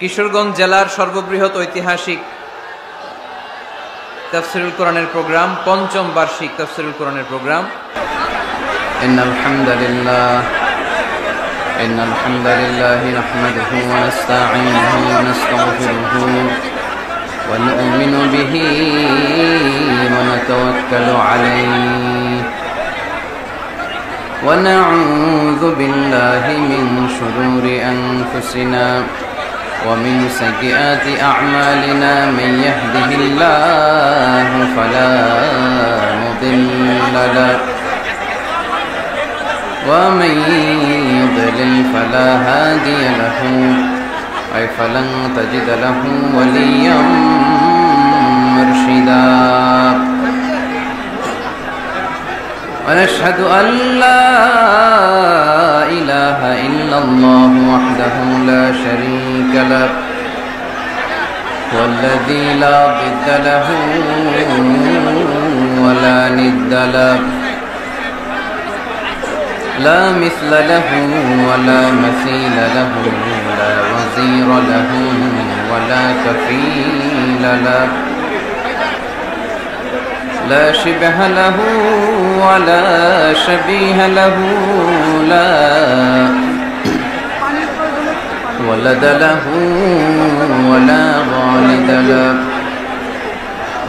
কিশোরগঞ্জ জেলার সর্ববৃহৎ ঐতিহাসিক তাফসীরুল কোরআনের প্রোগ্রাম, পঞ্চম বার্ষিক তাফসীরুল কোরআনের প্রোগ্রাম। ইন্নাল হামদালিল্লাহি নাহমাদুহু ওয়া নাস্তাঈনুহু ওয়া নাস্তাগফিরুহু ওয়া নু'মিনু বিহি ওয়া নাতাওয়াক্কালু আলাইহি ওয়া না'উযু বিল্লাহি মিন শুরুরি আনফুসিনা ومن سيئات أعمالنا من يهده الله فلا مضل له ومن يضلل فلا هادي له أي فلن تجد له وليا مرشدا ونشهد أن لا إله إلا الله وحده لا شريك له والذي لا ضد له ولا ند له لا مثل له ولا مثيل له لا وزير له ولا كفيل له لا شبه له ولا شبيه له لا ولد له ولا والد له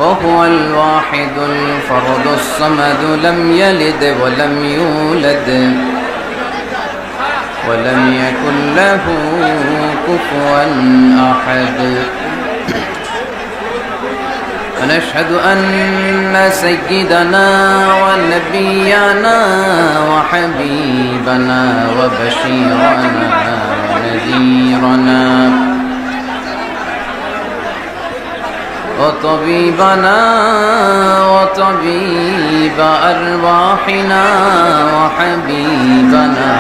وهو الواحد الفرد الصمد لم يلد ولم يولد ولم يكن له كفوا أحد ونشهد أن سيدنا ونبينا وحبيبنا وبشيرنا ونذيرنا وطبيبنا وطبيب أرواحنا وحبيبنا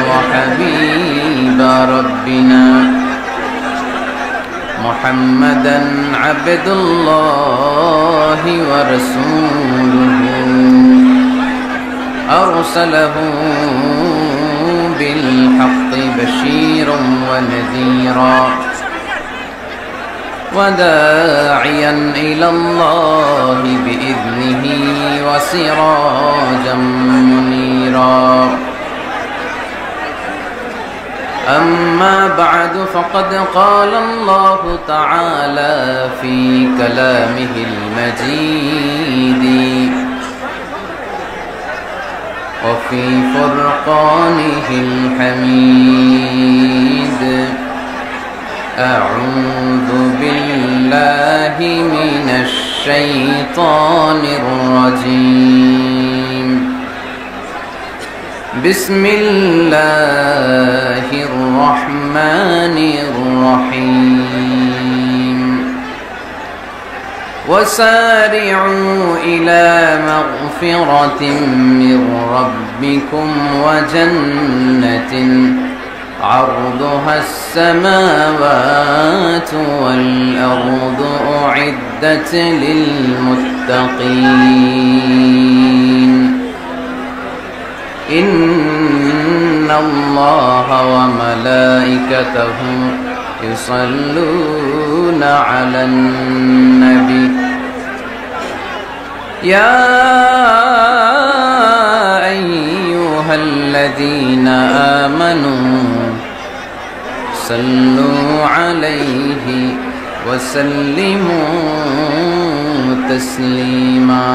وحبيب ربنا محمدا عبد الله ورسوله أرسله بالحق بشيرا ونذيرا وداعيا إلى الله بإذنه وسراجا منيرا أما بعد فقد قال الله تعالى في كلامه المجيد وفي فرقانه الحميد أعوذ بالله من الشيطان الرجيم بسم الله الرحمن الرحيم وسارعوا إلى مغفرة من ربكم وجنة عرضها السماوات والأرض أعدت للمتقين إن الله وملائكته يصلون على النبي يا أيها الذين آمنوا صلوا عليه وسلموا تسليما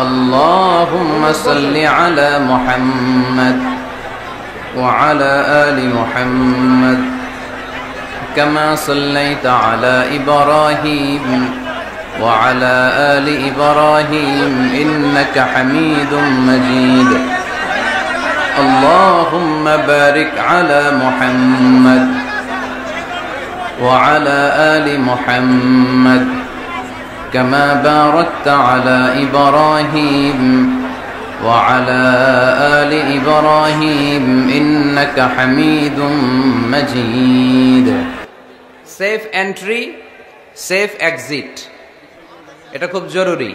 اللهم صل على محمد وعلى آل محمد كما صليت على إبراهيم وعلى آل إبراهيم إنك حميد مجيد اللهم بارك على محمد وعلى آل محمد كما باركت على إبراهيم وعلى آل إبراهيم إنك حميد مجيد সেফ এন্ট্রি, সেফ এক্সিট, এটা খুব জরুরি।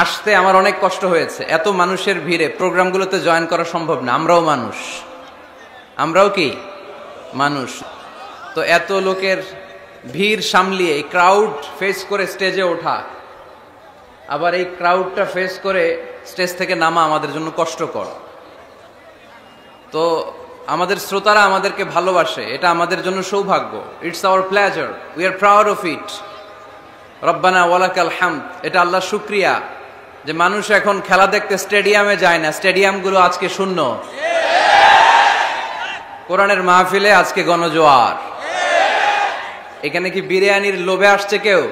আসতে আমার অনেক কষ্ট হয়েছে, এত মানুষের ভিড়ে প্রোগ্রামগুলোতে জয়েন করা সম্ভব না। আমরাও মানুষ, আমরাও কি মানুষ। তো এত লোকের ভিড় সামলিয়ে এই ক্রাউড ফেস করে স্টেজে ওঠা, আবার এই ক্রাউডটা ফেস করে স্টেজ থেকে নামা আমাদের জন্য কষ্টকর। তো আমাদের শ্রোতারা আমাদেরকে ভালোবাসে, এটা আমাদের জন্য সৌভাগ্য। It's our pleasure, we are proud of it. রব্বানা ওয়ালাকাল হামদ, এটা আল্লাহর শুকরিয়া যে মানুষ এখন খেলা দেখতে স্টেডিয়ামে যায় না, স্টেডিয়ামগুলো আজকে শূন্য। কোরআনের মাহফিলে আজকে গণজোয়ার। এখানে কি বিরিয়ানির লোভে আসছে কেউ?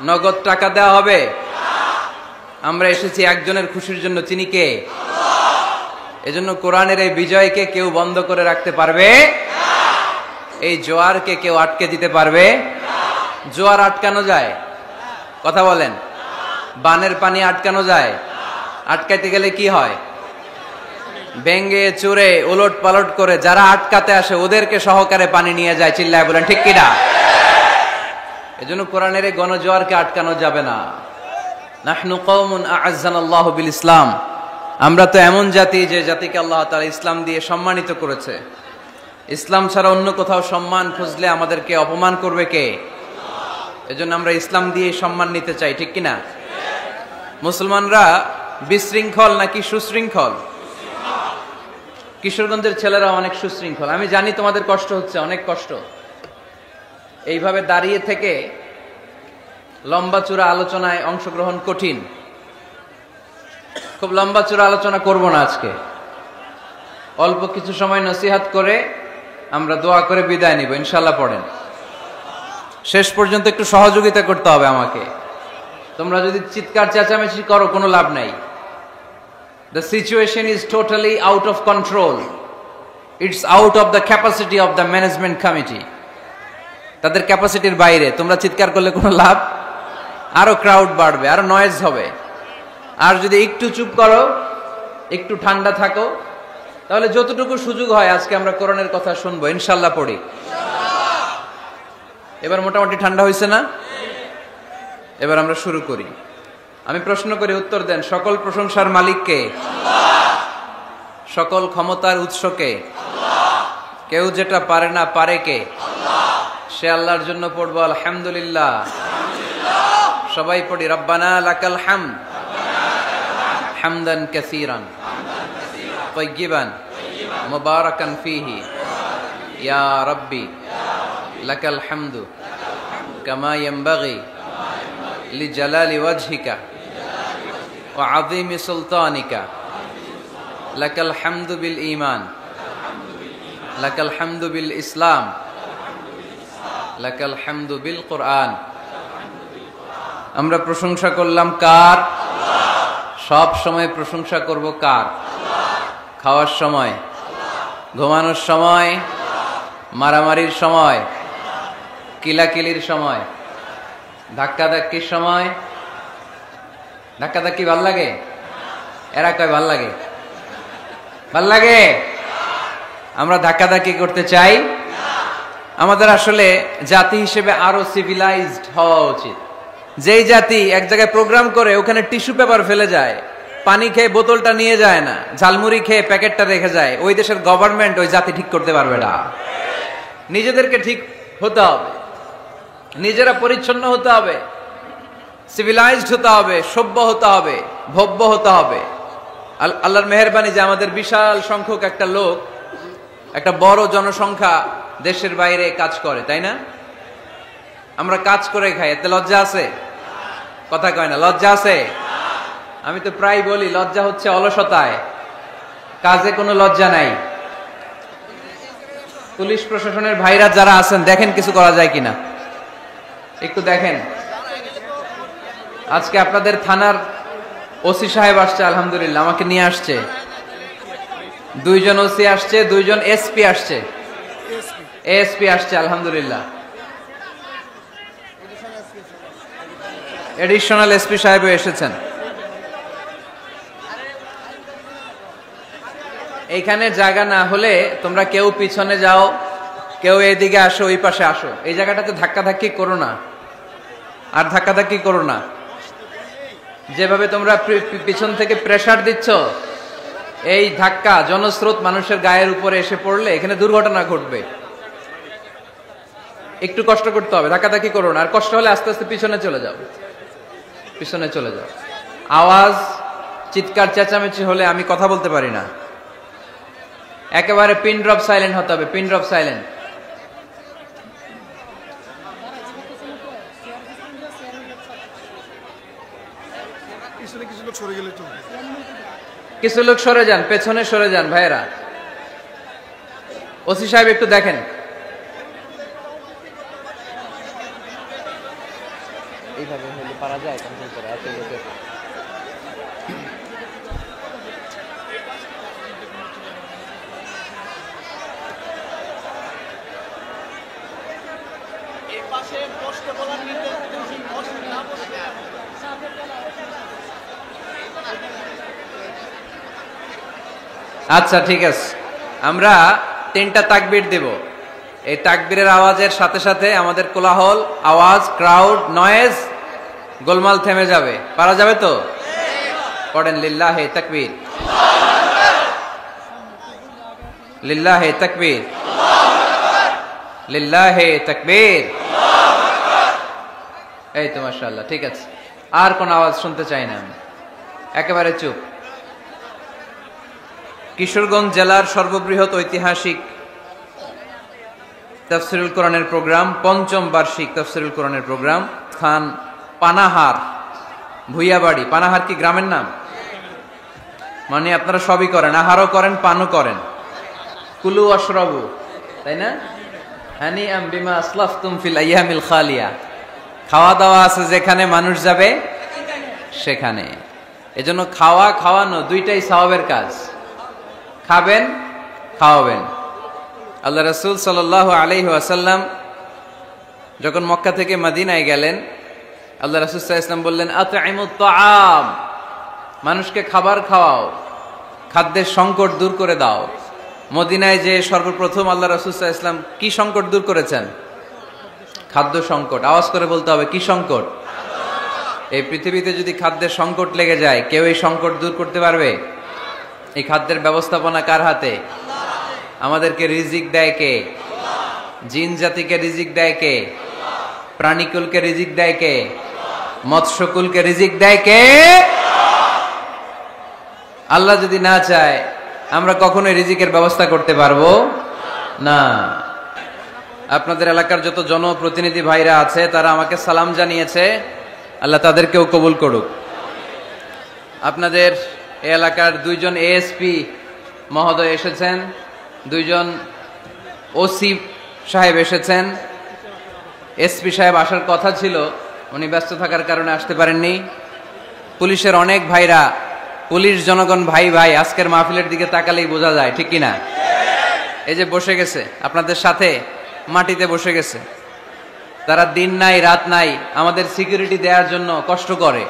নগদ টাকা দেওয়া হবে? আমরা এসেছি একজনের খুশির জন্য, তিনি কে? এজন্য কোরআনের এই বিজয়কে কেউ বন্ধ করে রাখতে পারবে? এই জোয়ারকে কেউ আটকে দিতে পারবে? জোয়ার আটকানো যায়? কথা বলেন। বানের পানি আটকানো যায়? আটকাইতে গেলে কি হয়? ভেঙ্গে চুরে উলট পালট করে যারা আটকাতে আসে ওদেরকে সহকারে পানি নিয়ে যায়। চিল্লায় বলেন ঠিক কিনা? এজন্য কোরআনের এই গণজোয়ারকে আটকানো যাবে না। নাহনু কওমুন আ'আজ্জানাল্লাহু বিল ইসলাম, আমরা তো এমন জাতি যে জাতিকে আল্লাহ তাআলা ইসলাম দিয়ে সম্মানিত করেছে। ইসলাম ছাড়া অন্য কোথাও সম্মান খুঁজলে আমাদেরকে অপমান করবে কে? এজন্য আমরা ইসলাম দিয়ে সম্মান নিতে চাই, ঠিক কিনা? মুসলমানরা বিশৃঙ্খল নাকি সুশৃঙ্খল? কিশোরগঞ্জের ছেলেরা অনেক সুশৃঙ্খল। আমি জানি তোমাদের কষ্ট হচ্ছে, অনেক কষ্ট। এইভাবে দাঁড়িয়ে থেকে লম্বা চূড়া আলোচনায় অংশগ্রহণ কঠিন। খুব লম্বা চূড়া আলোচনা করব না আজকে, অল্প কিছু সময় নসিহাত করে আমরা দোয়া করে বিদায় নিব ইনশাআল্লাহ। পড়েন, শেষ পর্যন্ত একটু সহযোগিতা করতে হবে আমাকে। তোমরা যদি চিৎকার চেঁচামেচি করো কোনো লাভ নাই। The situation is totally out of control. It's out of the capacity of the management committee. তাদের ক্যাপাসিটির বাইরে। তোমরা চিৎকার করলে কোনো লাভ? আরো ক্রাউড বাড়বে, আরো নয়েজ হবে। আর যদি একটু চুপ করো, একটু ঠান্ডা থাকো, তাহলে যতটুকু সুযোগ হয় আজকে আমরা কোরআনের কথা শুনবো ইনশাআল্লাহ। পড়ি। এবার মোটামুটি ঠান্ডা হয়েছে না? এবার আমরা শুরু করি। আমি প্রশ্ন করে উত্তর দেন। সকল প্রশংসার মালিক কে? সকল ক্ষমতার উৎস কে? কেউ যেটা পারে না পারে কে? সে আল্লাহর জন্য পড়বো আলহামদুলিল্লাহ। সবাই পড়ি রব্বানা লাকাল হামদ হামদান কাসীরান তাইয়িবান মুবারাকান ফীহি ইয়া রাব্বি লাকাল হামদু কামা ইয়ানবাগি লিজালালি ওয়াজহিকা ওয়া আযীমি সুলতানিকা লাকাল হামদু বিল ঈমান লাকাল হামদু বিল ইসলাম লাকাল হামদু বিল কুরআন। আমরা প্রশংসা করলাম কার? সব সময় প্রশংসা করব কার? খাওয়ার সময়, ঘুমানোর সময়, মারামারির সময়, কিলাকিলির সময়, ধাক্কাধাক্কির সময়। ধাক্কাধাক্কি ভাল লাগে? এরা কয় ভাল লাগে? ভাল লাগে? আমরা ধাক্কাধাক্কি করতে চাই? আমাদের আসলে জাতি হিসেবে আরো সিভিলাইজড হওয়া উচিত। যেই জাতি এক জায়গায় প্রোগ্রাম করে ওখানে টিস্যু পেপার ফেলে যায়, পানি খেয়ে বোতলটা নিয়ে যায় না, ঝালমুড়ি খেয়ে প্যাকেটটা রেখে যায়, ওই দেশের গভর্নমেন্ট ওই জাতি ঠিক করতে পারবে না। নিজেদেরকে ঠিক হতে হবে, নিজেরা পরিচ্ছন্ন হতে হবে, সিভিলাইজড হতে হবে, সভ্য হতে হবে, ভব্য হতে হবে। আল্লাহর মেহেরবানি যে আমাদের বিশাল সংখ্যক একটা লোক, একটা বড় জনসংখ্যা দেশের বাইরে কাজ করে, তাই না? আমরা কাজ করে খাই, এতে লজ্জা আছে? কথা কয় না, লজ্জা আছে? আমি তো প্রায় বলি লজ্জা হচ্ছে অলসতায়, কাজে কোনো লজ্জা নাই। পুলিশ প্রশাসনের ভাইরা যারা আছেন দেখেন কিছু করা যায় কিনা, একটু দেখেন। আজকে আপনাদের থানার ওসি সাহেব আসছে, আলহামদুলিল্লাহ আমাকে নিয়ে আসছে। 2 জন ওসি আসছে, 2 জন এসপি আসছে, এসপি আসছে আলহামদুলিল্লাহ। এডিশনাল এসপি সাহেবও এসেছেন। এইখানে জায়গা না হলে তোমরা কেউ পিছনে যাও, কেউ এদিকে আসো, ওই পাশে আসো। এই জায়গাটাতে ধাক্কাধাক্কি করো না, আর ধাক্কাধাক্কি করো না। যেভাবে তোমরা পিছন থেকে প্রেসার দিচ্ছ, এই ধাক্কা জনস্রোত মানুষের গায়ের উপরে এসে পড়লে এখানে দুর্ঘটনা ঘটবে। একটু কষ্ট করতে হবে, ধাক্কাধাক্কি করো না। আর কষ্ট হলে আস্তে আস্তে পিছনে চলে যাও, পিছনে চলে যাও। আওয়াজ চিৎকার চেঁচামেচি হলে আমি কথা বলতে পারি না। একেবারে পিন ড্রপ সাইলেন্ট হতে হবে, পিন ড্রপ সাইলেন্ট। কিছু লোক সরে যান, পেছনে সরে যান ভাইয়েরা। ওসি সাহেব একটু দেখেন। এইভাবে হলে পারা যায় কন্ট্রোল করে এত লোকের। আচ্ছা ঠিক আছে, আমরা 3টা তাকবীর দেব। এই তাকবীরের আওয়াজের সাথে সাথে আমাদের কোলাহল, আওয়াজ, ক্রাউড, নয়েজ, গোলমাল থেমে যাবে। পারা যাবে তো? পড়েন লিল্লাহে তাকবীর, লিল্লাহে তাকবীর, লিল্লাহে তাকবীর। এই তো মাশাআল্লাহ, ঠিক আছে। আর কোন আওয়াজ শুনতে চাই না আমি, একেবারে চুপ। কিশোরগঞ্জ জেলার সর্ববৃহৎ ঐতিহাসিক তাফসিরুল কোরআনের প্রোগ্রাম, ৫ম বার্ষিক তাফসিরুল কোরআনের প্রোগ্রাম, স্থান পানাহার, ভুইয়াবাড়ি। পানাহার কি গ্রামের নাম? মানে আপনারা সবই করেন, আহারও করেন, পানও করেন। কুলু আশরাবু, তাই না? হানিআম বিমা আসলাফতুম ফিল আইয়ামিল খালিয়া। খাওয়া দাওয়া আছে যেখানে, মানুষ যাবে সেখানে। এজন্য খাওয়া খাওয়ানো দুইটাই সওয়াবের কাজ। খাবেন, খাওয়াবেন। আল্লাহ রাসূল সাল্লাল্লাহু আলাইহি ওয়াসাল্লাম যখন মক্কা থেকে মদিনায় গেলেন, আল্লাহ রাসূল সাল্লাল্লাহু আলাইহি ওয়াসাল্লাম বললেন, আতঈমুত তাআম, মানুষকে খাবার খাওয়াও, খাদ্যের সংকট দূর করে দাও। মদিনায় যে সর্বপ্রথম আল্লাহ রাসূল সাল্লাল্লাহু আলাইহি ওয়াসাল্লাম কি সংকট দূর করেছেন? খাদ্য সংকট। আওয়াজ করে বলতে হবে, কি সংকট? এই পৃথিবীতে যদি খাদ্যের সংকট লেগে যায়, কেউ এই সংকট দূর করতে পারবে? এই খাদ্যের ব্যবস্থাপনা কার হাতে? আমাদেরকে রিজিক দেয় কে? জিন জাতিকে রিজিক দেয় কে? প্রাণীকুলকে রিজিক দেয় কে? মৎস্যকুলকে রিজিক দেয় কে? আল্লাহ যদি না চায়, আমরা কখনোই রিজিকের ব্যবস্থা করতে পারবো না। আপনাদের এলাকার যত জনপ্রতিনিধি ভাইরা আছে, তারা আমাকে সালাম জানিয়েছে, আল্লাহ তাদেরকেও কবুল করুক। আপনাদের এই এলাকার 2জন এএসপি মহোদয় এসেছেন, 2জন ওসি সাহেব এসেছেন। এসপি সাহেব আসার কথা ছিল, উনি ব্যস্ত থাকার কারণে আসতে পারেননি। পুলিশের অনেক ভাইরা, পুলিশ জনগণ ভাই ভাই, আজকের মাহফিলের দিকে তাকালেই বোঝা যায়, ঠিক কিনা? এই যে বসে গেছে আপনাদের সাথে, মাটিতে বসে গেছে। তারা দিন নাই রাত নাই আমাদের সিকিউরিটি দেওয়ার জন্য কষ্ট করে।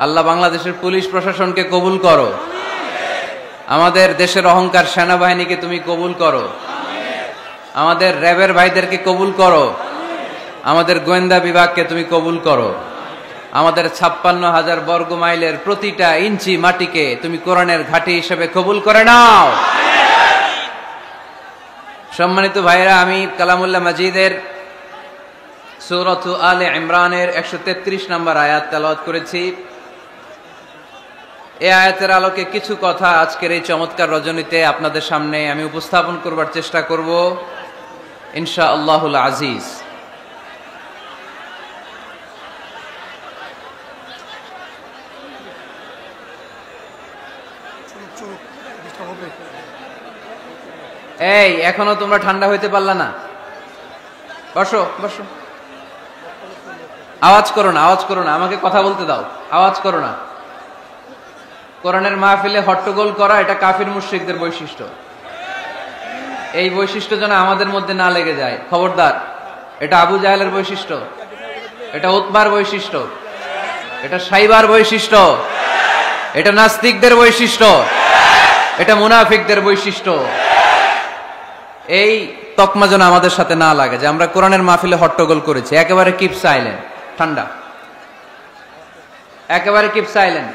আল্লাহ বাংলাদেশের পুলিশ প্রশাসনকে কবুল করো, আমাদের দেশের অহংকার সেনাবাহিনীকে তুমি কবুল করো, আমাদের র্যাবের ভাইদেরকে কবুল করো, আমাদের গোয়েন্দা বিভাগকে তুমি কবুল করো, আমাদের 56,000 বর্গ মাইলের প্রতিটা ইঞ্চি মাটিকে তুমি কোরআনের ঘাঁটি হিসেবে কবুল করে নাও। সম্মানিত ভাইরা, আমি কালামুল্লাহ মাজিদের সূরাত আলে ইমরানের 133 নম্বর আয়াত তেলাওয়াত করেছি। এই আয়াতের আলোকে কিছু কথা আজকের এই চমৎকার রজনীতে আপনাদের সামনে আমি উপস্থাপন করবার চেষ্টা করব ইনশাআল্লাহুল আজিজ। এই এখনো তোমরা ঠান্ডা হইতে পারলা না? বসো বসো, আওয়াজ করো না, আওয়াজ করো না, আমাকে কথা বলতে দাও, আওয়াজ করো না। কোরআনের মাহফিলে হট্টগোল করা এটা কাফির মুশরিকদের বৈশিষ্ট্য। এই বৈশিষ্ট্য যেন আমাদের মধ্যে না লেগে যায়, খবরদার। এটা আবু জাহেলের বৈশিষ্ট্য, এটা উতবার বৈশিষ্ট্য, এটা সাইবার বৈশিষ্ট্য, এটা নাস্তিকদের বৈশিষ্ট্য, এটা মুনাফিকদের বৈশিষ্ট্য। এই তকমা যেন আমাদের সাথে না লাগে যে আমরা কোরআনের মাহফিলে হট্টগোল করেছি। একেবারে কিপ সাইলেন্ট, ঠান্ডা, একেবারে কিপ সাইলেন্ট।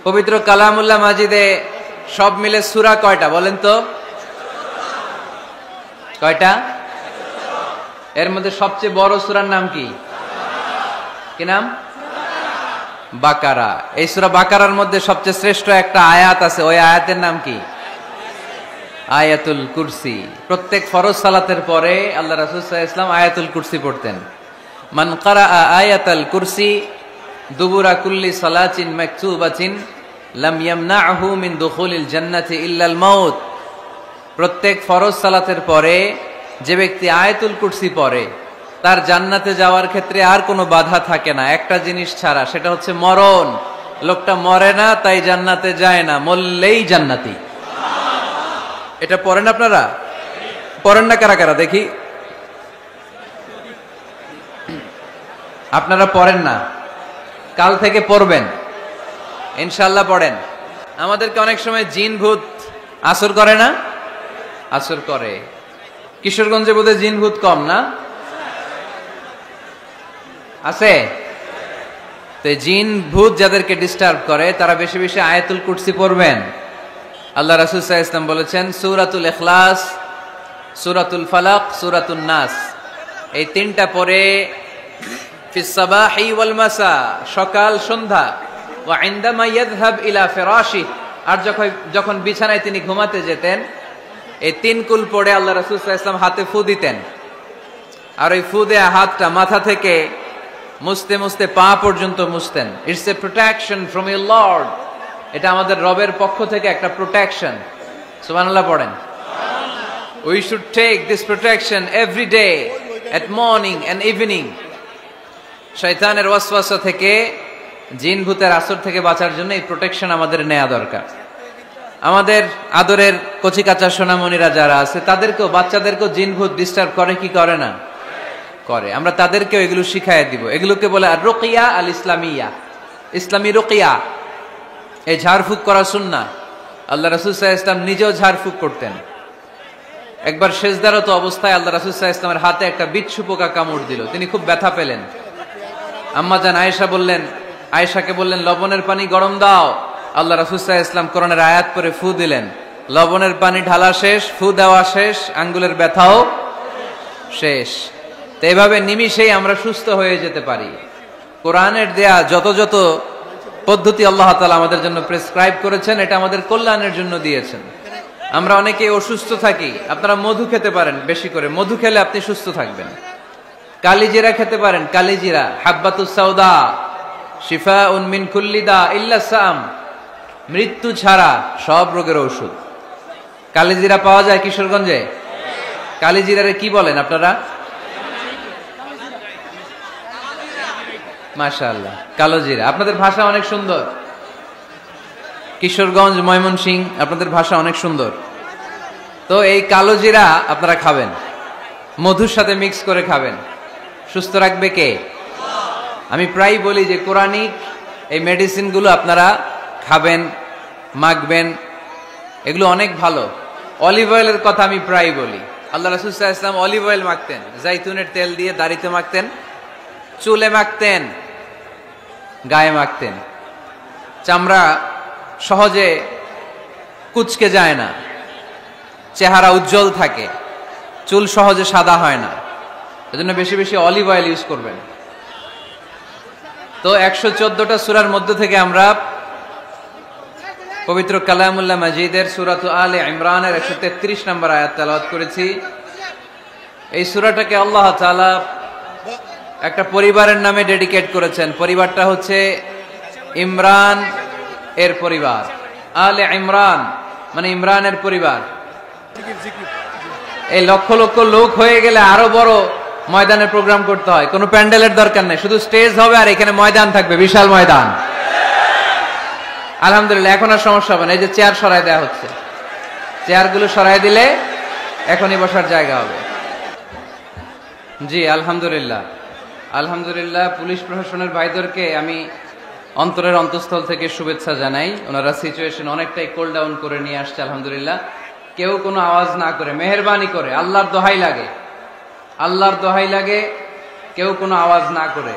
পবিত্র কালামুল্লাহ মাজিদে সব মিলে সূরা কয়টা বলেন তো? কয়টা? এর মধ্যে সবচেয়ে বড় সূরার নাম কি? কি নাম? বাকারা। এই সূরা বাকারার মধ্যে সবচেয়ে শ্রেষ্ঠ একটা আয়াত আছে, ওই আয়াতের নাম কি? আয়াতুল কুরসি। প্রত্যেক ফরজ সালাতের পরে আল্লাহ রাসূল সাল্লাল্লাহু আলাইহি ওয়াসাল্লাম আয়াতুল কুরসি পড়তেন। মান ক্বারাআ আয়াতাল কুরসি দুবুরা কুল্লি সালাতিন মাকতুবাতিন লাম ইয়ামনাহু মিন দুখুলিল জান্নাতি ইল্লাল মাউত। প্রত্যেক ফরজ সালাতের পরে যে ব্যক্তি আয়াতুল কুরসি পড়ে তার জান্নাতে যাওয়ার ক্ষেত্রে আর কোনো বাধা থাকে না, একটা জিনিস ছাড়া, সেটা হচ্ছে মরণ। লোকটা মরে না তাই জান্নাতে যায় না, মরলেই জান্নাতি। এটা পড়েন আপনারা? পড়েন না কারা কারা দেখি? আপনারা পড়েন না, কাল থেকে পড়বেন ইনশাআল্লাহ। পড়েন। আমাদেরকে অনেক সময় জিন ভূত আসর করে না? আসর করে। কিশোরগঞ্জে বোধহয় জিন ভূত কম না? আছে? তো জিন ভূত যাদেরকে ডিস্টার্ব করে তারা বেশি বেশি আয়াতুল কুরসি পড়বেন। আল্লাহ রাসূল সাল্লাল্লাহু আলাইহি ওয়াসাল্লাম বলেছেন, সূরাতুল ইখলাস, সূরাতুল ফালাক, সূরাতুন নাস, এই তিনটা পড়ে ফিস সাবাহি ওয়াল মাসা, সকাল সন্ধ্যা, ওয়া ইনদামা ইয়াযহাব ইলা ফিরাশি, আর যখন বিছানায় তিনি ঘুমাতে যেতেন এই তিন কুল পড়ে আল্লাহ রাসূল সাল্লাল্লাহু আলাইহি ওয়াসাল্লাম হাতে ফু দিতেন। আর ওই ফু দেয়া হাতটা মাথা থেকে মুছতে মুছতে পা পর্যন্ত মুছতেন। It's a protection from your lord. এটা আমাদের রবের পক্ষ থেকে একটা প্রোটেকশন। সুবহানাল্লাহ পড়েন। We should take this protection every day at morning and evening. শয়তানের ওয়াসওয়াসা থেকে, জিন ভূতের আসর থেকে বাঁচার জন্য এই প্রোটেকশন আমাদের নেওয়া দরকার। আমাদের আদরের কচিকাঁচা সোনামণিরা যারা আছে তাদেরকেও, বাচ্চাদেরকেও জিন ভূত ডিস্টার্ব করে কি করে না? করে। আমরা তাদেরকেও এগুলো শিখাই দিব। এগুলোকে বলে আর রুকিয়া আল ইসলামিয়া, ইসলামী রুকিয়া। এই ঝাড়ফুঁক করা সুন্নাহ। আল্লাহ রাসূল সাল্লাল্লাহু আলাইহি ওয়াসাল্লাম নিজেও ঝাড়ফুঁক করতেন। একবার সেজদারত অবস্থায় আল্লাহ রাসূল সাল্লাল্লাহু আলাইহি ওয়াসাল্লামের হাতে একটা বিচ্ছু পোকা কামড় দিল। তিনি খুব ব্যথা পেলেন। আম্মা জান আয়েশাকে বললেন লবণের পানি গরম দাও। আল্লাহ রাসূল সাল্লাল্লাহু আলাইহি ওয়াসাল্লাম কোরআনের আয়াত পড়ে ফু দিলেন। লবণের পানি ঢালা শেষ, ফু দেওয়া শেষ, আঙ্গুলের ব্যথাও শেষ। তো এভাবে নিমিষেই আমরা সুস্থ হয়ে যেতে পারি। কোরআনের দেয়া যত যত পদ্ধতি আল্লাহ তাআলা আমাদের জন্য প্রেসক্রাইব করেছেন, এটা আমাদের কল্যাণের জন্য দিয়েছেন। আমরা অনেকে অসুস্থ থাকি, আপনারা মধু খেতে পারেন বেশি করে, মধু খেলে আপনি সুস্থ থাকবেন। কালিজিরা খেতে পারেন, কালিজিরা, হাব্বাতুস সাউদা শিফাউন মিন কুল্লি দা ইল্লা সাম, মৃত্যু ছাড়া সব রোগের ঔষধ। কালিজিরা পাওয়া যায় কিশোরগঞ্জে? কালিজিরারে কি বলেন আপনারা? মাশাআল্লাহ, কালোজিরা। আপনাদের ভাষা অনেক সুন্দর। কিশোরগঞ্জ, ময়মনসিংহ, আপনাদের ভাষা অনেক সুন্দর। তো এই কালোজিরা আপনারা খাবেন, মধুর সাথে মিক্স করে খাবেন। সুস্থ রাখবে কে? আমি প্রায় বলি যে কোরআনিক এই মেডিসিনগুলো আপনারা খাবেন, মাখবেন, এগুলো অনেক ভালো। অলিভ অয়েলের কথা আমি প্রায় বলি। আল্লাহ রাসূল সাল্লাল্লাহু আলাইহি ওয়াসাল্লাম অলিভ অয়েল মাখতেন, জাইতুনের তেল দিয়ে দাড়িতে মাখতেন, চুলে মাখতেন, গায়ে মাখতেন। চামড়া সহজে কুচকে যায় না, চেহারা উজ্জ্বল থাকে, চুল সহজে সাদা হয় না। এজন্য বেশি বেশি অলিভ অয়েল ইউজ করবেন। তো 114টা সূরার মধ্যে থেকে আমরা পবিত্র কালামুল্লাহ মাজিদের সূরাত আলে ইমরানের 133 নম্বর আয়াত তেলাওয়াত করেছি। এই সূরাটাকে আল্লাহ তাআলা একটা পরিবারের নামে ডেডিকেট করেছেন। পরিবারটা হচ্ছে ইমরান এর পরিবার। আলে ইমরান মানে ইমরানের পরিবার। এই লক্ষ লক্ষ লোক হয়ে গেলে আরো বড় ময়দানের প্রোগ্রাম করতে হয়, কোনো প্যান্ডেলের দরকার নেই, শুধু স্টেজ হবে আর এখানে ময়দান থাকবে, বিশাল ময়দান। আলহামদুলিল্লাহ, এখন আর সমস্যা হবে না। এই যে চেয়ার সরাই দেওয়া হচ্ছে, চেয়ারগুলো সরাই দিলে এখনই বসার জায়গা হবে। জি আলহামদুলিল্লাহ, আলহামদুলিল্লাহ। পুলিশ প্রশাসনের ভাইদেরকে আমি অন্তরের অন্তঃস্থল থেকে শুভেচ্ছা জানাই। ওনারা সিচুয়েশন অনেকটাই কোল ডাউন করে নিয়ে আসছে আলহামদুলিল্লাহ। কেউ কোনো আওয়াজ না করে, মেহেরবানি করে, আল্লাহর দোহাই লাগে, আল্লাহর দোহাই লাগে, কেউ কোনো আওয়াজ না করে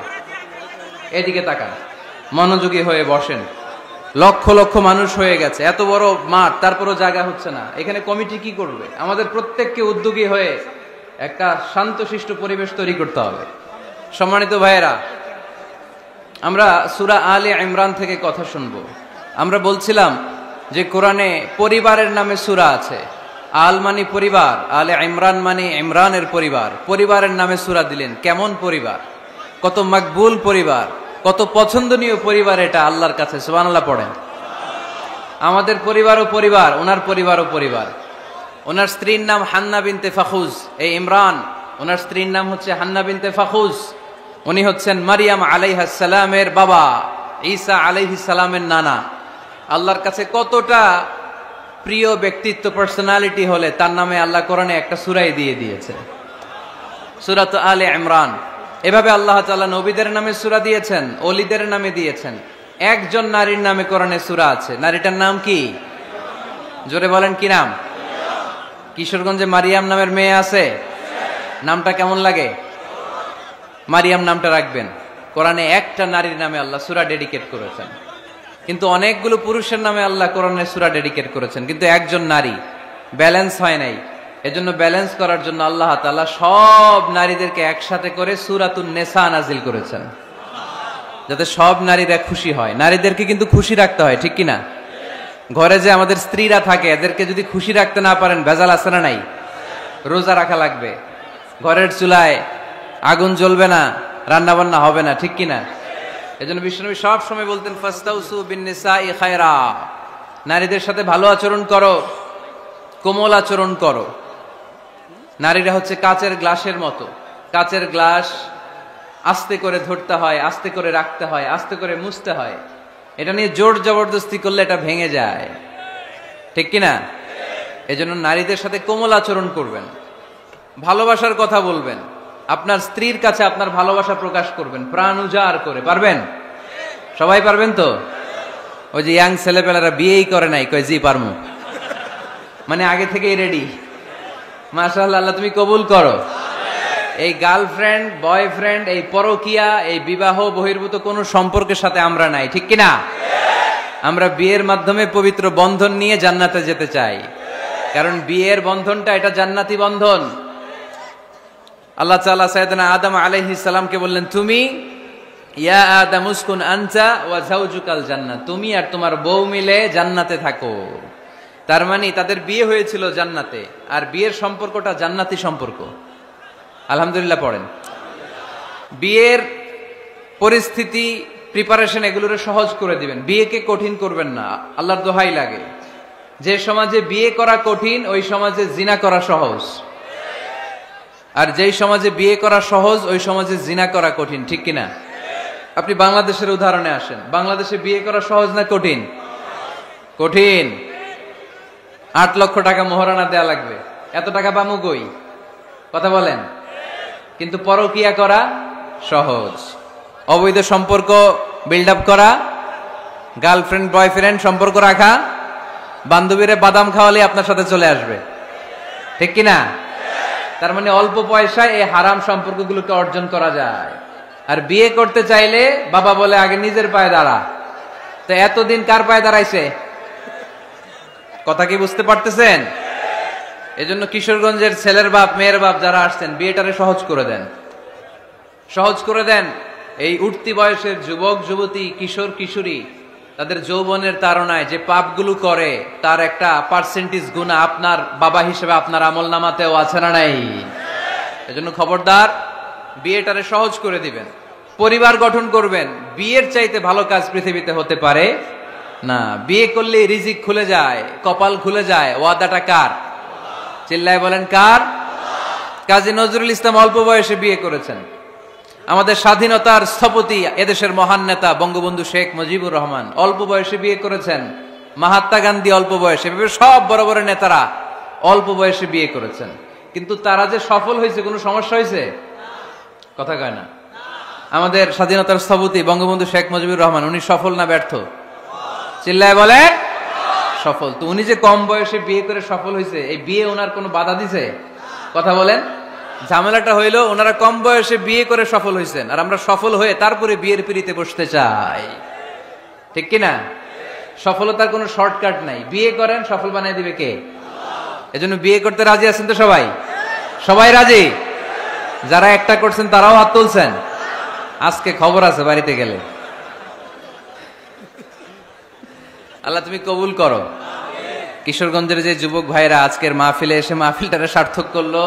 এদিকে তাকান, মনোযোগী হয়ে বসেন। লক্ষ লক্ষ মানুষ হয়ে গেছে, এত বড় মাঠ, তারপরও জায়গা হচ্ছে না। এখানে কমিটি কি করবে? আমাদের প্রত্যেককে উদ্যোগী হয়ে একটা শান্তশিষ্ট পরিবেশ তৈরি করতে হবে। সম্মানিত ভাইয়েরা, আমরা সূরা আলে ইমরান থেকে কথা শুনবো। আমরা বলছিলাম যে কোরআনে পরিবারের নামে সূরা আছে। আল মানে পরিবার, আলে ইমরান মানে ইমরানের পরিবার। পরিবারের নামে সূরা দিলেন, কেমন পরিবার, কত মাকবুল পরিবার, কত পছন্দনীয় পরিবার এটা আল্লাহর কাছে। সুবহানাল্লাহ পড়েন। আমাদের পরিবারও পরিবার, ওনার পরিবারও পরিবার। ওনার স্ত্রীর নাম হান্না বিনতে ফাখুজ। এই ইমরান, ওনার স্ত্রীর নাম হচ্ছে হান্না বিনতে ফাখুজ। উনি হচ্ছেন মারিয়াম আলাইহিস সালামের বাবা, ঈসা আলাইহিস সালামের নানা। আল্লাহর কাছে কতটা প্রিয় ব্যক্তিত্ব, পার্সোনালিটি হলে তার নামে আল্লাহ কোরআনে একটা সূরাই দিয়ে দিয়েছে, সূরাত আলে ইমরান। এভাবে আল্লাহ তাআলা নবীদের নামে সূরা দিয়েছেন, ওলিদের নামে দিয়েছেন। একজন নারীর নামে কোরআনে সূরা আছে। নারীটার নাম কি? জোরে বলেন, কি নাম? কিশোরগঞ্জে মারিয়াম নামের মেয়ে আছে? নামটা কেমন লাগে? মারিয়াম নামটা রাখবেন। কোরআনে একটা নারীর নামে আল্লাহ সূরা ডেডিকেট করেছেন, কিন্তু অনেকগুলো পুরুষের নামে আল্লাহ কোরআনে সূরা ডেডিকেট করেছেন, কিন্তু একজন নারী। ব্যালেন্স হয় নাই। এজন্য ব্যালেন্স করার জন্য আল্লাহ তাআলা সব নারীদেরকে একসাথে করে সূরাতুন নিসা নাজিল করেছেন, যাতে সব নারীরা খুশি হয়। নারীদেরকে কিন্তু খুশি রাখতে হয়, ঠিক কিনা? ঘরে যে আমাদের স্ত্রীরা থাকে, এদেরকে যদি খুশি রাখতে না পারেন, ভেজাল আছে না নাই? রোজা রাখা লাগবে, ঘরের চুলায় আগুন জ্বলবে না, রান্না বান্না হবে না, ঠিক কিনা? এজন্য বিশ্বনবী সব সময় বলতেন ফাস্তাউসু বিন-নিসাই খায়রা, নারীদের সাথে ভালো আচরণ করো, কোমল আচরণ করো। নারীরা হচ্ছে কাচের গ্লাসের মতো। কাচের গ্লাস আস্তে করে ধরতে হয়, আস্তে করে রাখতে হয়, আস্তে করে মুছতে হয়। এটা নিয়ে জোর জবরদস্তি করলে এটা ভেঙে যায়, ঠিক কিনা? এজন্য নারীদের সাথে কোমল আচরণ করবেন, ভালোবাসার কথা বলবেন, আপনার স্ত্রীর কাছে আপনার ভালোবাসা প্রকাশ করবেন প্রাণ উজাড় করে। পারবেন? সবাই পারবেন তো? ওই যে ইয়াং ছেলেপেলারা বিয়েই করে নাই, কয় জি পারমু, মানে আগে থেকেই রেডি। মাশাআল্লাহ, আল্লাহ তুমি কবুল করো। এই গার্লফ্রেন্ড, বয়ফ্রেন্ড, এই পরকিয়া, এই বিবাহ বহির্ভূত কোনো সম্পর্কের সাথে আমরা নাই, ঠিক কিনা? আমরা বিয়ের মাধ্যমে পবিত্র বন্ধন নিয়ে জান্নাতে যেতে চাই, কারণ বিয়ের বন্ধনটা এটা জান্নাতি বন্ধন। আল্লাহ তাআলা সাইয়েদনা আদম আলাইহিস সালামকে বললেন, তুমি ইয়া আদম উসকুন আনতা ওয়া যাওজুকাল জান্নাহ, তুমি আর তোমার বউ মিলে জান্নাতে থাকো। তার মানে তাদের বিয়ে হয়েছিল জান্নাতে, আর বিয়ের সম্পর্কটা জান্নাতি সম্পর্ক। আলহামদুলিল্লাহ পড়েন। বিয়ের পরিস্থিতি, প্রিপারেশন এগুলোরে সহজ করে দিবেন, বিয়েকে কঠিন করবেন না। আল্লাহর দোহাই লাগে, যে সমাজে বিয়ে করা কঠিন ওই সমাজে জিনা করা সহজ, আর যেই সমাজে বিয়ে করা সহজ ওই সমাজে জিনা করা কঠিন, ঠিক কিনা? আপনি বাংলাদেশের উদাহরণে আসেন। বাংলাদেশে বিয়ে করা সহজ না কঠিন? কঠিন। 8 লক্ষ টাকা মোহরানা দেয়া লাগবে, এত টাকা পামু কই? কথা বলেন। কিন্তু পরকিয়া করা সহজ, অবৈধ সম্পর্ক বিল্ড আপ করা, গার্লফ্রেন্ড বয়ফ্রেন্ড সম্পর্ক রাখা, বান্ধবীরে বাদাম খাওয়ালে আপনার সাথে চলে আসবে, ঠিক কিনা? তার মানে অল্প পয়সায় এই হারাম সম্পর্কগুলোকে অর্জন করা যায়। আর বিয়ে করতে চাইলে বাবা বলে আগে নিজের পায়ে দাঁড়া। তো এতদিন কার পায়ে দাঁড়াইছে? কথা কি বুঝতে পারতেছেন? এজন্য কিশোরগঞ্জের ছেলের বাপ, মেয়ের বাপ যারা আসছেন, বিয়েটারে সহজ করে দেন, সহজ করে দেন। এই উঠতি বয়সের যুবক যুবতী, কিশোর কিশোরী, তাদের যৌবনের তাড়নায় যে পাপগুলো করে তার একটা পার্সেন্টেজ গুনাহ আপনার বাবা হিসেবে আপনার আমল নামাতেও আছে না নাই? এজন্য খবরদার, বিয়েটারে সহজ করে দিবেন, পরিবার গঠন করবেন। বিয়ের চাইতে ভালো কাজ পৃথিবীতে হতে পারে না। বিয়ে করলে রিজিক খুলে যায়, কপাল খুলে যায়। ওয়াদাটা কার? চিল্লায় বলেন কার? কাজী নজরুল ইসলাম অল্প বয়সে বিয়ে করেছেন। আমাদের স্বাধীনতার স্থপতি, এদেশের মহান নেতা বঙ্গবন্ধু শেখ মুজিবুর রহমান অল্প বয়সে বিয়ে করেছেন। মহাত্মা গান্ধী অল্প বয়সে, সব বড় বড় নেতারা অল্প বয়সে বিয়ে করেছেন। কিন্তু তারা যে সফল হয়েছে, কোনো সমস্যা হয়েছে? কথা কয় না। আমাদের স্বাধীনতার স্থপতি বঙ্গবন্ধু শেখ মুজিবুর রহমান, উনি সফল না ব্যর্থ? চিল্লায় বলে সফল। তো উনি যে কম বয়সে বিয়ে করে সফল হয়েছে, এই বিয়ে ওনার কোনো বাধা দিছে? কথা বলেন। ঝামেলাটা হইলো ওনারা কম বয়সে বিয়ে করে সফল হয়েছেন, আর আমরা সফল হয়ে তারপরে বিয়ের পিড়িতে বসতে চাই, ঠিক কিনা? সফলতার কোনো শর্টকাট নাই। বিয়ে করেন, সফল বানিয়ে দিবে কে? এজন্য বিয়ে করতে রাজি আছেন তো সবাই? সবাই রাজি? যারা একটা করছেন তারাও হাত তুলছেন। আজকে খবর আছে বাড়িতে গেলে। আল্লাহ তুমি কবুল করো। কিশোরগঞ্জের যে যুবক ভাইরা আজকের মাহফিলে এসে মাহফিলটারে সার্থক করলো,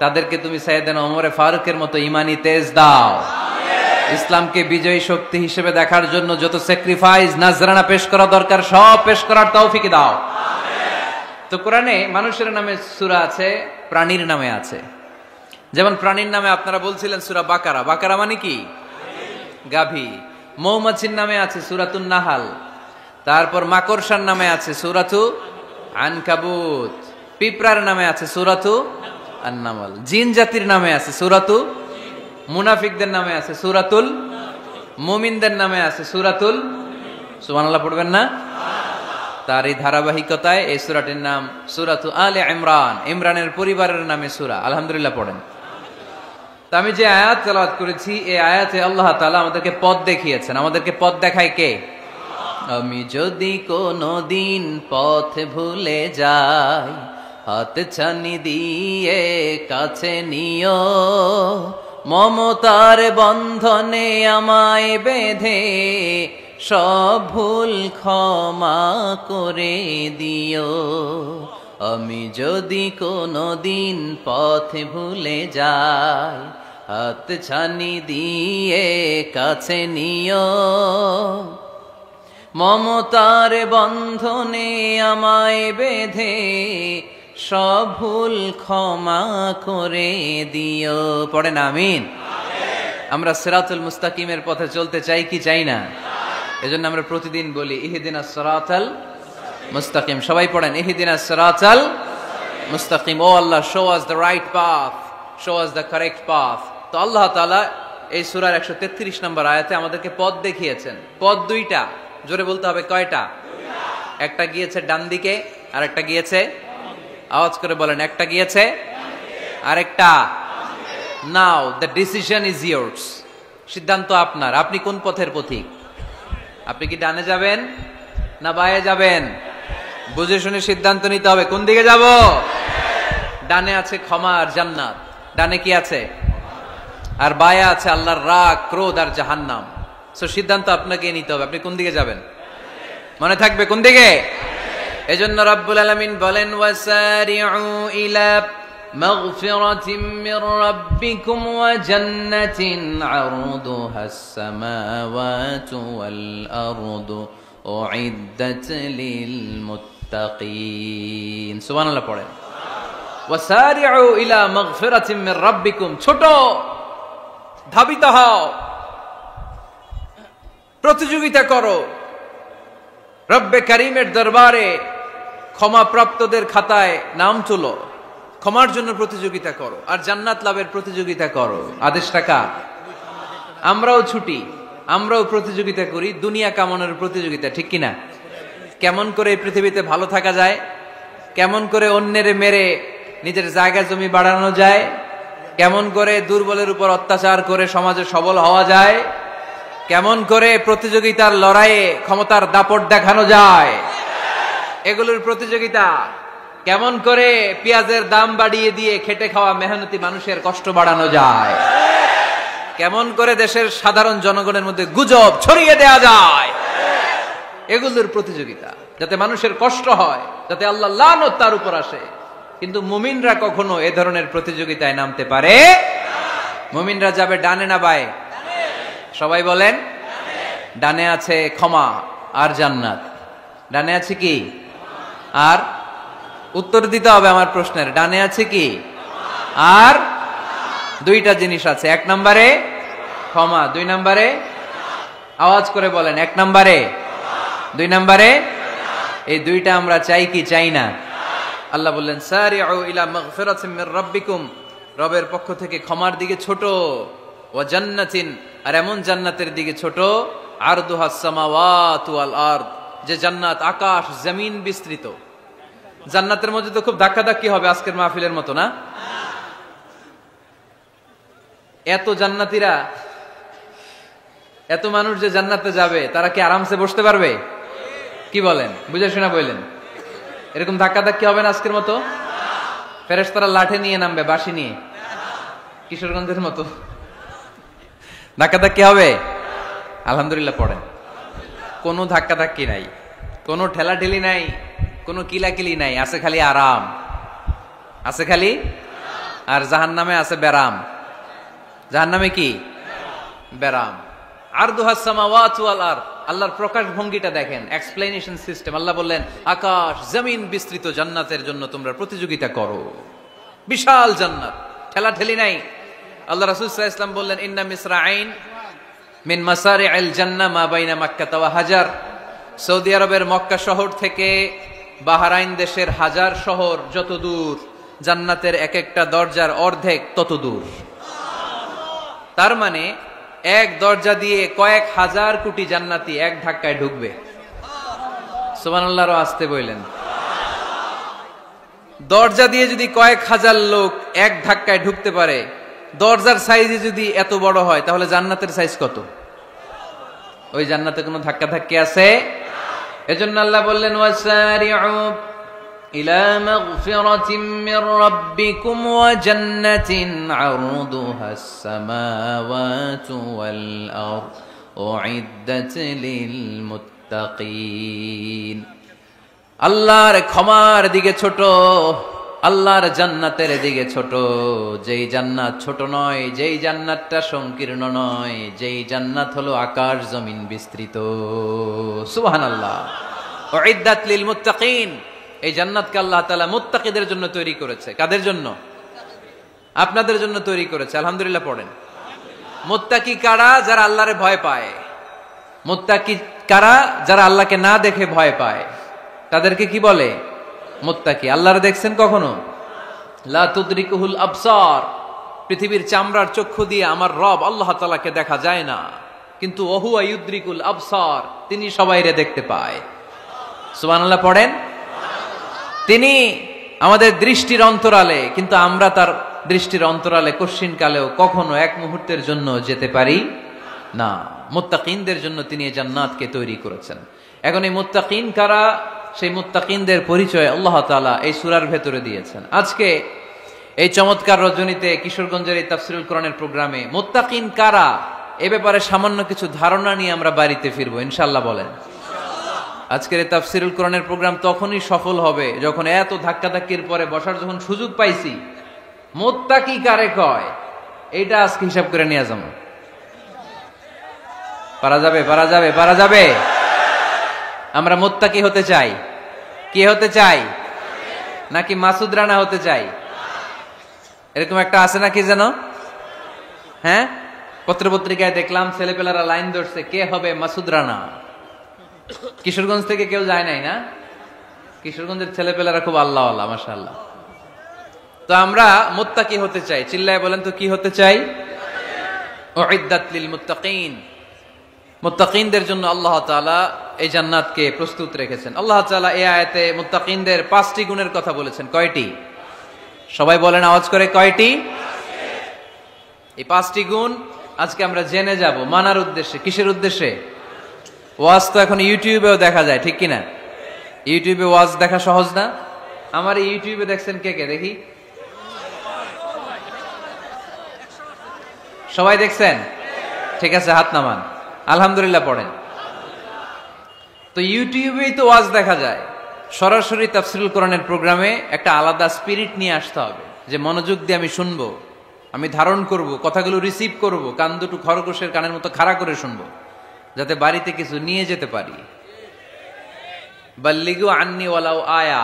তাদেরকে তুমি সাইয়েদনা ওমরে ফারুকের মতো ইমানি তেজ দাও। ইসলামকে বিজয়ী শক্তি হিসেবে দেখার জন্য যত স্যাক্রিফাইস নাজরানা পেশ করা দরকার সব পেশ করার তৌফিক দাও। তো কোরআনে মানুষের নামে সূরা আছে, প্রাণীর নামে আছে। যেমন প্রাণীর নামে আপনারা বলছিলেন সূরা বাকারা। বাকারা মানে কি? গাভী। মৌমাছির নামে আছে সূরাতুন নাহাল। তারপর মাকড়সার নামে আছে সূরাতু আনকাবুত। পিঁপড়ার নামে আছে সূরাতু আন-নামল। জিন জাতির নামে আছে সূরাতু, মুনাফিকদের নামে আছে সূরাতুল, মুমিনদের নামে আছে সূরাতুল। সুবহানাল্লাহ পড়বেন না? তার এই ধারাবাহিকতায় এই সূরাটির নাম সূরাতু আলে ইমরান। ইমরানের পরিবারের নামে সূরা। আলহামদুলিল্লাহ পড়েন। তো আমি যে আয়াত তেলাওয়াত করেছি, এই আয়াতে আল্লাহ তাআলা আমাদেরকে পথ দেখিয়েছেন। আমাদেরকে পথ দেখায় কে? আমি যদি কোনদিন পথ ভুলে যাই, হাত ছানি দিয়ে কাছে নিও, মমতার বন্ধনে আমায় বেঁধে সব ভুল ক্ষমা করে দিও। আমি যদি কোনদিন পথ ভুলে যাই, হাত ছানি দিয়ে কাছে নিও, মমতার বন্ধনে আমায় বেঁধে সব ভুল ক্ষমা করে দিও। পড়েন আমিন। আমরা সিরাতুল মুস্তাকিমের পথে চলতে চাই কি চাই না? এজন্য আমরা প্রতিদিন বলি ইহদিনাস সিরাতাল মুস্তাকিম। সবাই পড়েন ইহদিনাস সিরাতাল মুস্তাকিম। O Allah, show us the right path, show us the correct path. তো আল্লাহ তাআলা এই সূরার 133 নম্বর আয়াতে আমাদেরকে পথ দেখিয়েছেন। পথ দুইটা। জোরে বলতে হবে কয়টা? একটা গিয়েছে ডান দিকে আর একটা গিয়েছে, আওয়াজ করে বলেন, একটা গিয়েছে আরেকটা। নাও দ্য ডিসিশন ইজ ইয়ার্স। সিদ্ধান্ত আপনার। আপনি কোন পথের পথিক? আপনি কি ডানে যাবেন না বায়ে যাবেন? বুঝে শুনে সিদ্ধান্ত নিতে হবে। কোন দিকে যাব? ডানে আছে ক্ষমা আর জান্নাত। ডানে কি আছে? আর বায়ে আছে আল্লাহর রাগ, ক্রোধ আর জাহান্নাম। সো সিদ্ধান্ত আপনাকে নিতে হবে। আপনি কোন দিকে যাবেন? মনে থাকবে কোন দিকে। এজন্য রাব্বুল আলামিন বলেন ওয়াসারিউ ইলা মাগফিরাতিম মির রাব্বিকুম ওয়া জান্নাতিন আরদুহাস সামাওয়াতু ওয়াল আরদু উইদ্দাত লিল মুত্তাকিন। সুবহানাল্লাহ পড়েন। ওয়াসারিউ ইলা মাগফিরাতিম মির রাব্বিকুম। ছোট, ধাবিত হও, প্রতিযোগিতা করো রব্বে কারীমের দরবারে। ক্ষমাপ্রাপ্তদের খাতায় নাম তুলো, ক্ষমার জন্য প্রতিযোগিতা করো আর জান্নাত লাভের প্রতিযোগিতা করো। আদেশটা কার? আমরাও ছুটি, আমরাও প্রতিযোগিতা করি, দুনিয়া কামানোর প্রতিযোগিতা, ঠিক কিনা? কেমন করে এই পৃথিবীতে ভালো থাকা যায়, কেমন করে অন্যের মেরে নিজের জায়গা জমি বাড়ানো যায়, কেমন করে দুর্বলের উপর অত্যাচার করে সমাজে সবল হওয়া যায়, কেমন করে প্রতিযোগিতার লড়াইয়ে ক্ষমতার দাপট দেখানো যায়, এগুলোর প্রতিযোগিতা। কেমন করে পেঁয়াজের দাম বাড়িয়ে দিয়ে খেটে খাওয়া মেহনতি মানুষের কষ্ট বাড়ানো যায়, কেমন করে দেশের সাধারণ জনগণের মধ্যে গুজব ছড়িয়ে দেয়া যায়, এগুলোর প্রতিযোগিতা, যাতে মানুষের কষ্ট হয়, যাতে আল্লাহ লানত তার উপর আসে। কিন্তু মুমিনরা কখনো এ ধরনের প্রতিযোগিতায় নামতে পারে? মুমিনরা যাবে ডানে না বায়ে? সবাই বলেন। ডানে আছে ক্ষমা আর জান্নাত। ডানে আছে কি? আর উত্তর দিতে হবে আমার প্রশ্নের। ডানে আছে কি? আর দুইটা জিনিস আছে। এক নম্বরে ক্ষমা, দুই নম্বরে, আওয়াজ করে বলেন, এক নম্বরে, দুই নম্বরে। এই দুইটা আমরা চাই কি চাই না? আল্লাহ বললেন সারিউ ইলা মাগফিরাতিম মির রাব্বিকুম, রবের পক্ষ থেকে ক্ষমার দিকে ছোট, ওয়া জান্নাতিন, আর এমন জান্নাতের দিকে ছোট, আরদুহাস সামাওয়াতু ওয়াল আরদ, যে জান্নাত আকাশ জমিন বিস্তৃত। জান্নাতের মধ্যে তো খুব ধাক্কাধাক্কি হবে আজকের মাহফিলের মতো না? এত জান্নাতীরা, এত মানুষ যে জান্নাতে যাবে, তারা কি আরামসে বসতে পারবে? কি বলেন? বুঝে শোনা বললেন? এরকম ধাক্কা ধাক্কি হবে না আজকের মতো? ফেরেশতারা লাঠি নিয়ে নামবে, বাঁশি নিয়ে, কিশোরগঞ্জের মতো ধাক্কা ধাক্কি হবে? আলহামদুলিল্লাহ পড়েন। কোনো ধাক্কা ধাক্কি নাই, কোনো ঠেলাঠেলি নাই, কোনো কিলাকিলি নাই, আছে খালি আরাম, আছে খালি। আর জাহান্নামে আছে বেরাম। জাহান্নামে কি? বেরাম। আরদুহাস সামাওয়াতু ওয়াল আরদ, আল্লাহর প্রকাশ ভঙ্গিটা দেখেন, এক্সপ্লেনেশন সিস্টেম। আল্লাহ বললেন আকাশ জমিন বিস্তৃত জান্নাতের জন্য তোমরা প্রতিযোগিতা করো। বিশাল জান্নাত, ঠেলাঠেলি নাই। আল্লাহ রাসূল সাল্লাল্লাহু আলাইহি ওয়াসাল্লাম বললেন ইন্না মিসরাঈন মিন মাসারি'আল জান্নাহ মা বাইনা মাক্কা ওয়া হাজার। সৌদি আরবের মক্কা শহর থেকে বাহরাইন দেশের হাজার শহর যত দূর, জান্নাতের এক একটা দরজার অর্ধেক তত দূর। তার মানে এক দরজা দিয়ে কয়েক হাজার কোটি জান্নাতি এক ধাক্কায় ঢুকবে। সুবহানাল্লাহর আসতে বললেন। দরজা দিয়ে যদি কয়েক হাজার লোক এক ধাক্কায় ঢুকতে পারে, দরজার সাইজ যদি এত বড় হয়, তাহলে জান্নাতের সাইজ কত? ওই জান্নাতে কোনো ধাক্কা ধাক্কি আছে? এজন্য আল্লাহ বললেন ওয়াসারিউ ইলা মাগফিরাতিম মির রাব্বিকুম ওয়া জান্নাতিন আরদুহাস সামাওয়াতু ওয়াল আরদ উইদ্দাত লিল মুত্তাকিন। আল্লাহর ক্ষমার দিকে ছোট, আল্লাহর জান্নাতের দিকে ছোট। যেই জান্নাত ছোট নয়, যেই জান্নাতটা সংকীর্ণ নয়, যেই জান্নাত হলো আকাশ জমিন বিস্তৃত। সুবহানাল্লাহ। উইদ্দাত লিল মুত্তাকিন, এই জান্নাতকে আল্লাহ তাআলা মুত্তাকিদের জন্য তৈরি করেছে। কাদের জন্য? আপনাদের জন্য তৈরি করেছে। আলহামদুলিল্লাহ পড়েন। মুত্তাকি কারা? যারা আল্লাহরে ভয় পায়। মুত্তাকি কারা? যারা আল্লাহকে না দেখে ভয় পায়, তাদেরকে কি বলে? মুত্তাকি। আল্লাহরে দেখছেন কখনো? লা তুদরিকুহুল আবসার, পৃথিবীর চামড়ার চক্ষু দিয়ে আমার রব আল্লাহ তাআলাকে দেখা যায় না, কিন্তু ওহুয়া ইউদরিকুল আবসার, তিনি সবাইরে দেখতে পায়। সুবহানাল্লাহ পড়েন। তিনি আমাদের দৃষ্টির অন্তরালে, কিন্তু আমরা তার দৃষ্টির অন্তরালে কশ্চিন কালেও কখনো এক মুহূর্তের জন্য যেতে পারি না। মুত্তাকিনদের জন্য তিনি এই জান্নাতকে তৈরি করেছেন। এখন এই মুত্তাকিন কারা, সেই মুত্তাকিনদের পরিচয় আল্লাহ তাআলা এই সূরার ভেতরে দিয়েছেন। আজকে এই চমৎকার রজনীতে কিশোরগঞ্জের এই তাফসীরুল কোরআনের প্রোগ্রামে মুত্তাকিন কারা এ ব্যাপারে সামান্য কিছু ধারণা নিয়ে আমরা বাড়িতে ফিরবো ইনশাআল্লাহ। বলেন। আজকের এই তাফসীরুল কোরআনের প্রোগ্রাম তখনই সফল হবে যখন এত ধাক্কাধাক্কির পরে বসার যখন সুযোগ পাইছি, মুত্তাকি কারে কয় এটা আজকে হিসাব করে নিয়ে যাবো। পারা যাবে? পারা যাবে? পারা যাবে? আমরা মুত্তাকি হতে চাই। কি হতে চাই? নাকি মাসুদ রানা হতে চাই? এরকম একটা আছে নাকি যেন? হ্যাঁ, পত্রপত্রিকায় দেখলাম ছেলেপেলারা লাইন ধরছে, কে হবে মাসুদ রানা। কিশোরগঞ্জ থেকে কেউ যায় নাই না? কিশোরগঞ্জের ছেলেপেলারা খুব আল্লাহ আল্লাহ, মাশাআল্লাহ। তো আমরা মুত্তাকি হতে চাই। চিল্লায় বলেন তো কি হতে চাই? উইদ্দাত লিল মুত্তাকিন, মুত্তাকিনদের জন্য আল্লাহ তাআলা এই জান্নাতকে প্রস্তুত রেখেছেন। আল্লাহ তাআলা এই আয়াতে মুত্তাকিনদের 5টি গুণের কথা বলেছেন। কয়টি? সবাই বলেন আওয়াজ করে, কয়টি? এই 5টি গুণ আজকে আমরা জেনে যাব মানার উদ্দেশ্যে। কিসের উদ্দেশ্যে? ওয়াজ তো এখন ইউটিউবেও দেখা যায়, ঠিক কিনা? ইউটিউবে ওয়াজ দেখা সহজ না? আমার এই ইউটিউবে দেখছেন কে কে? দেখি, সবাই দেখছেন? ঠিক আছে, হাত নামান। আলহামদুলিল্লাহ পড়েন। তো ইউটিউবেই তো ওয়াজ দেখা যায়। সরাসরি তাফসীরুল কোরআনের প্রোগ্রামে একটা আলাদা স্পিরিট নিয়ে আসতে হবে, যে মনোযোগ দিয়ে আমি শুনবো, আমি ধারণ করব, কথাগুলো রিসিভ করব, কান দুটো খরগোশের কানের মতো খাড়া করে শুনবো, যাতে বাড়িতে কিছু নিয়ে যেতে পারি। বাল্লিগু আন্নি ওয়ালাউ আয়া,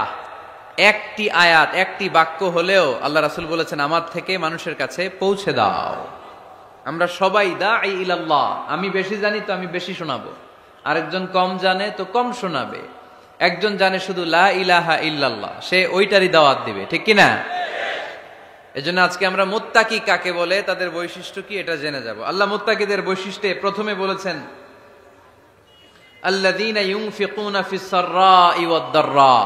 একটি আয়াত, একটি বাক্য হলেও আল্লাহ রাসূল বলেছেন আমার থেকে মানুষের কাছে পৌঁছে দাও। আমরা সবাই দাঈ ইলাল্লাহ, আমি বেশি জানি তো আমি বেশি শোনাবো, আরেকজন কম জানে তো কম শোনাবে, একজন জানে শুধু লা ইলাহা ইল্লাল্লাহ, সে ওইটারই দাওয়াত দিবে, ঠিক কিনা? এজন্য আজকে আমরা মুত্তাকি কাকে বলে, তাদের বৈশিষ্ট্য কি, এটা জেনে যাব। আল্লাহ মুত্তাকিদের বৈশিষ্ট্যে প্রথমে বলেছেন আল্লাযীনা ইউনফিকুনা ফিস সাররাই ওয়াদ দাররা,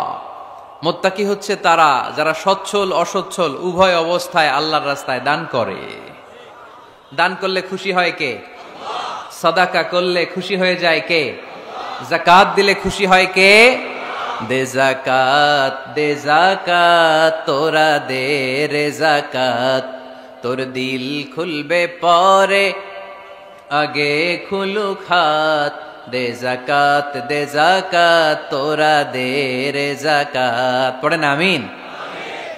মুত্তাকি হচ্ছে তারা যারা সচ্ছল অসচ্ছল উভয় অবস্থায় আল্লাহর রাস্তায় দান করে। দান করলে খুশি হয় কে? সাদাকা করলে খুশি হয়ে যায় কে? যাকাত দিলে খুশি হয় কে? দে যাকাত তোরা দে রে যাকাত, তোর দিল খুলবে পরে আগে খুলুক হাত। দে যাকাত তোরা দে রে যাকাত। পড়েন আমিন।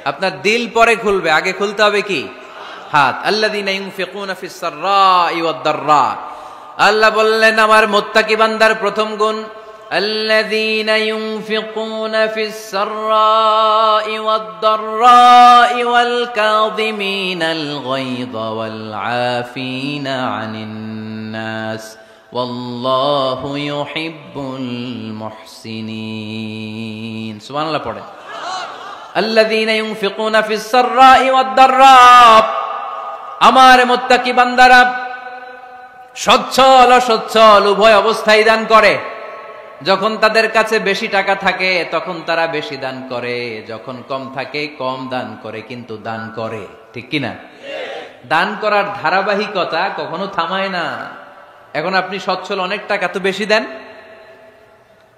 আপনার দিল পরে খুলবে, আগে খুলতে হবে কি? হাত। আল্লাযীনা ইউনফিকুনা ফিস সাররাই ওয়াদ দাররা। আল্লাহ বললেন আমার মুত্তাকি বান্দার প্রথম গুণ, আল্লাযীনা ইউনফিকুনা ফিস সাররাই ওয়াদ দাররাই ওয়াল কাযিমিনাল গায়যা ওয়াল আফিনা আনিন নাস ওয়াল্লাহু ইউহিব্বুল মুহসিনিন। সুবহানাল্লাহ পড়ে। আল্লাযীনা ইউনফিকুনা ফিস সাররাই ওয়াদ দাররা, আমার মুত্তাকি বান্দারা সচ্ছল অসচ্ছল উভয় অবস্থায় দান করে। যখন তাদের কাছে বেশি টাকা থাকে তখন তারা বেশি দান করে, যখন কম থাকে কম দান করে, কিন্তু দান করে। ঠিক কি না? দান করার ধারাবাহিকতা কখনো থামায় না। এখন আপনি সচ্ছল, অনেক টাকা তো বেশি দেন,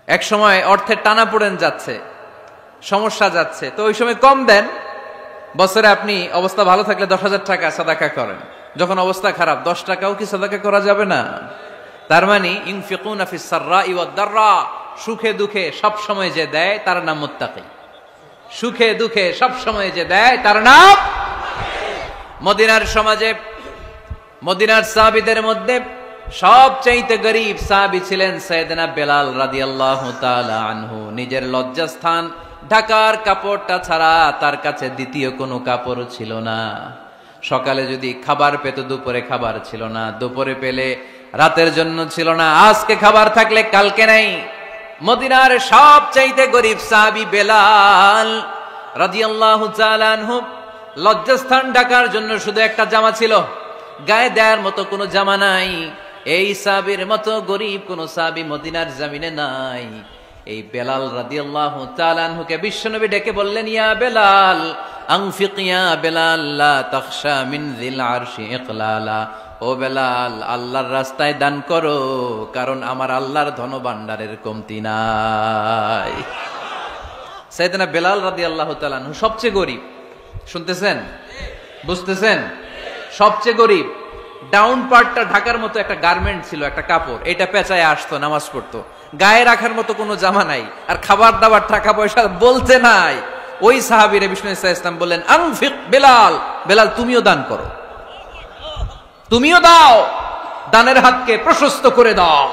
এক সময় অর্থের টানাপোড়েন যাচ্ছে, সমস্যা যাচ্ছে, তো ওই সময় কম দেন। বছরে আপনি অবস্থা ভালো থাকলে 10,000 টাকা সাদাকা করেন, যখন অবস্থা খারাপ 10 টাকাও কি সাদাকা করা যাবে না? তার মানে ইউনফিকুনা ফিস সাররাই ওয়াদ দাররা, সুখে দুঃখে সব সময় যে দেয় তার নাম মুত্তাকি। সুখে দুঃখে সব সময় যে দেয় তার নাম। মদিনার সমাজে, মদিনার সাহাবীদের মধ্যে সবচাইতে গরীব সাহাবী ছিলেন সাইয়েদনা বেলাল রাদিয়াল্লাহু তাআলা আনহু। নিজের লজ্জাস্থান ঢাকার কাপড়টা ছাড়া তার কাছে দ্বিতীয় কোনো কাপড় ছিল না। সকালে যদি খাবার পেত, দুপুরে খাবার ছিল না, দুপুরে পেলে রাতের জন্য ছিল না, আজকে খাবার থাকলে কালকে নাই। মদিনার সবচাইতে গরীব সাহাবী বেলাল রাদিয়াল্লাহু তাআলা আনহু, লজ্জাস্থান ঢাকার জন্য শুধু একটা জামা ছিল, গায়ে দেওয়ার মতো কোনো জামা নাই। এই সাহাবীর মতো গরীব কোন সাহাবী মদিনার জমিনে নাই। এই বেলাল রাদিয়াল্লাহু তাআলা আনহুকে বিশ্বনবী ডেকে বললেন, ইয়া বেলাল আনফিক ইয়া বেলাল লা তাখশা মিন যিল আরশি ইকলালা। ও বেলাল, আল্লাহর রাস্তায় দান করো, কারণ আমার আল্লাহর ধনভাণ্ডারের কমতি নাই। সাইয়েদনা বেলাল রাদিয়াল্লাহু তাআলা আনহু সবচেয়ে গরীব। শুনতেছেন? বুঝতেছেন? সবচেয়ে গরীব। ডাউন পার্টটা ঢাকার মতো একটা গার্মেন্ট ছিল, একটা কাপড়, এটা পেঁচায় আসতো, নামাজ পড়তো, গায়ে রাখার মতো কোনো জামা নাই, আর খাবার দাবার টাকা পয়সা বলতে নাই। ওই সাহাবীরে বিষ্ণু ইসা ইসলাম বললেন, আনফিক বেলাল, বেলাল তুমিও দান করো, তুমিও দাও, দানের হাতকে প্রশস্ত করে দাও।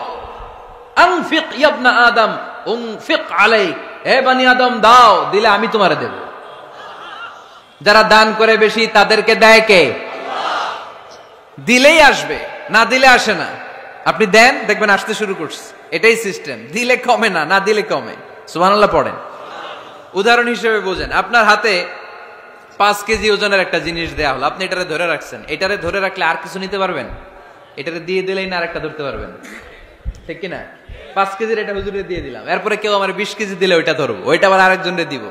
আনফিক ইবনা আদম উনফিক আলাইক, হে বনি আদম দাও, দিলে আমি তোমারে দেব। যারা দান করে বেশি তাদেরকে দেয় কে? দিলেই আসবে, না দিলে আসে না। আপনি দেন, দেখবেন আসতে শুরু করছে। এটাই সিস্টেম। দিলে কমে না, না দিলে কমে। সুবহানাল্লাহ পড়েন। উদাহরণ হিসেবে বোঝেন, আপনার হাতে 5 কেজি ওজনের একটা জিনিস দেয়া হলো, আপনি এটারে ধরে রাখছেন। এটারে ধরে রাখলে আর কিছু নিতে পারবেন? এটারে দিয়ে দিলেই না আরেকটা ধরতে পারবেন, ঠিক কিনা? 5 কেজির এটা হুজুরে দিয়ে দিলাম, এরপরে কেউ আমার 20 কেজি দিলে ওইটা ধরবো, ওইটা আবার আরেকজনরে দিব,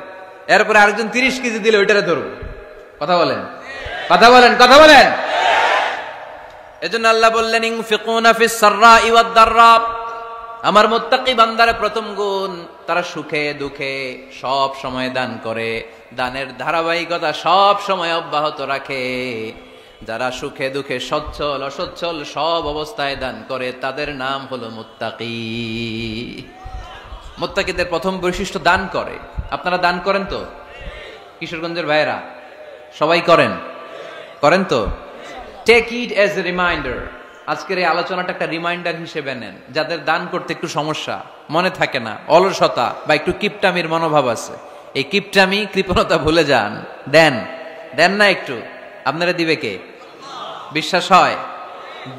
এরপরে আরেকজন 30 কেজি দিলে ওইটারে ধরবো। কথা বলেন, কথা বলেন, কথা বলেন। এজন্য আল্লাহ বললেন, ইনফিকুনা ফিস সাররাই ওয়াদ দাররা, আমার মুত্তাকি বান্দার প্রথম গুণ, তারা সুখে দুঃখে সব সময় দান করে, দানের ধারাবাহিকতা সব সময় অব্যাহত রাখে। যারা সুখে দুঃখে সচ্ছল অসচ্ছল সব অবস্থায় দান করে তাদের নাম হলো মুত্তাকি। মুত্তাকিদের প্রথম বৈশিষ্ট্য দান করে। আপনারা দান করেন তো? কিশোরগঞ্জের ভাইয়েরা সবাই করেন? করেন তো? Take it as a reminder. আজকের এই আলোচনাটা একটা রিমাইন্ডার হিসেবে নেন। যাদের দান করতে একটু সমস্যা, মনে থাকে না, অলসতা বা একটু কিপটামির মনোভাব আছে, এই কিপটামি কৃপণতা ভুলে যান, দেন। দেন না একটু, আপনারা দিবে কে? বিশ্বাস হয়?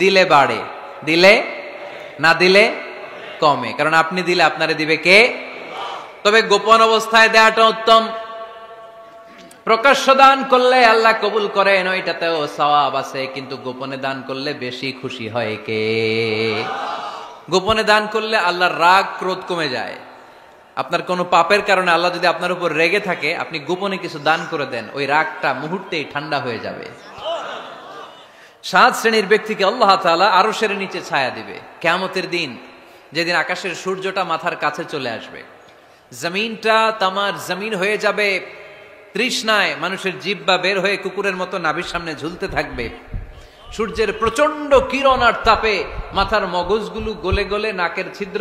দিলে বাড়ে, দিলে না দিলে কমে, কারণ আপনি দিলে আপনারে দিবে কে? তবে গোপন অবস্থায় দেওয়াটা উত্তম। প্রকাশ্য দান করলে আল্লাহ কবুল করেন, ওইটাতেও সওয়াব আছে, কিন্তু গোপনে দান করলে বেশি খুশি হয় কে? গোপনে দান করলে আল্লাহর রাগ ক্রোধ কমে যায়। আপনার কোনো পাপের কারণে আল্লাহ যদি আপনার উপর রেগে থাকে, আপনি গোপনে কিছু দান করে দেন, ওই রাগটা মুহূর্তেই ঠান্ডা হয়ে যাবে। 7 শ্রেণীর ব্যক্তিকে আল্লাহ তাআলা আরশের নিচে ছায়া দিবে কিয়ামতের দিন। যেদিন আকাশের সূর্যটা মাথার কাছে চলে আসবে, জমিনটা তামার জমিন হয়ে যাবে তৃষ্ণায়, মানুষের জিহ্বা বের হয়ে কুকুরের মতো নাভির সামনে ঝুলতে থাকবে, সূর্যের প্রচন্ড কিরণ আর তাপে মাথার মগজগুলো গলে গলে নাকের ছিদ্র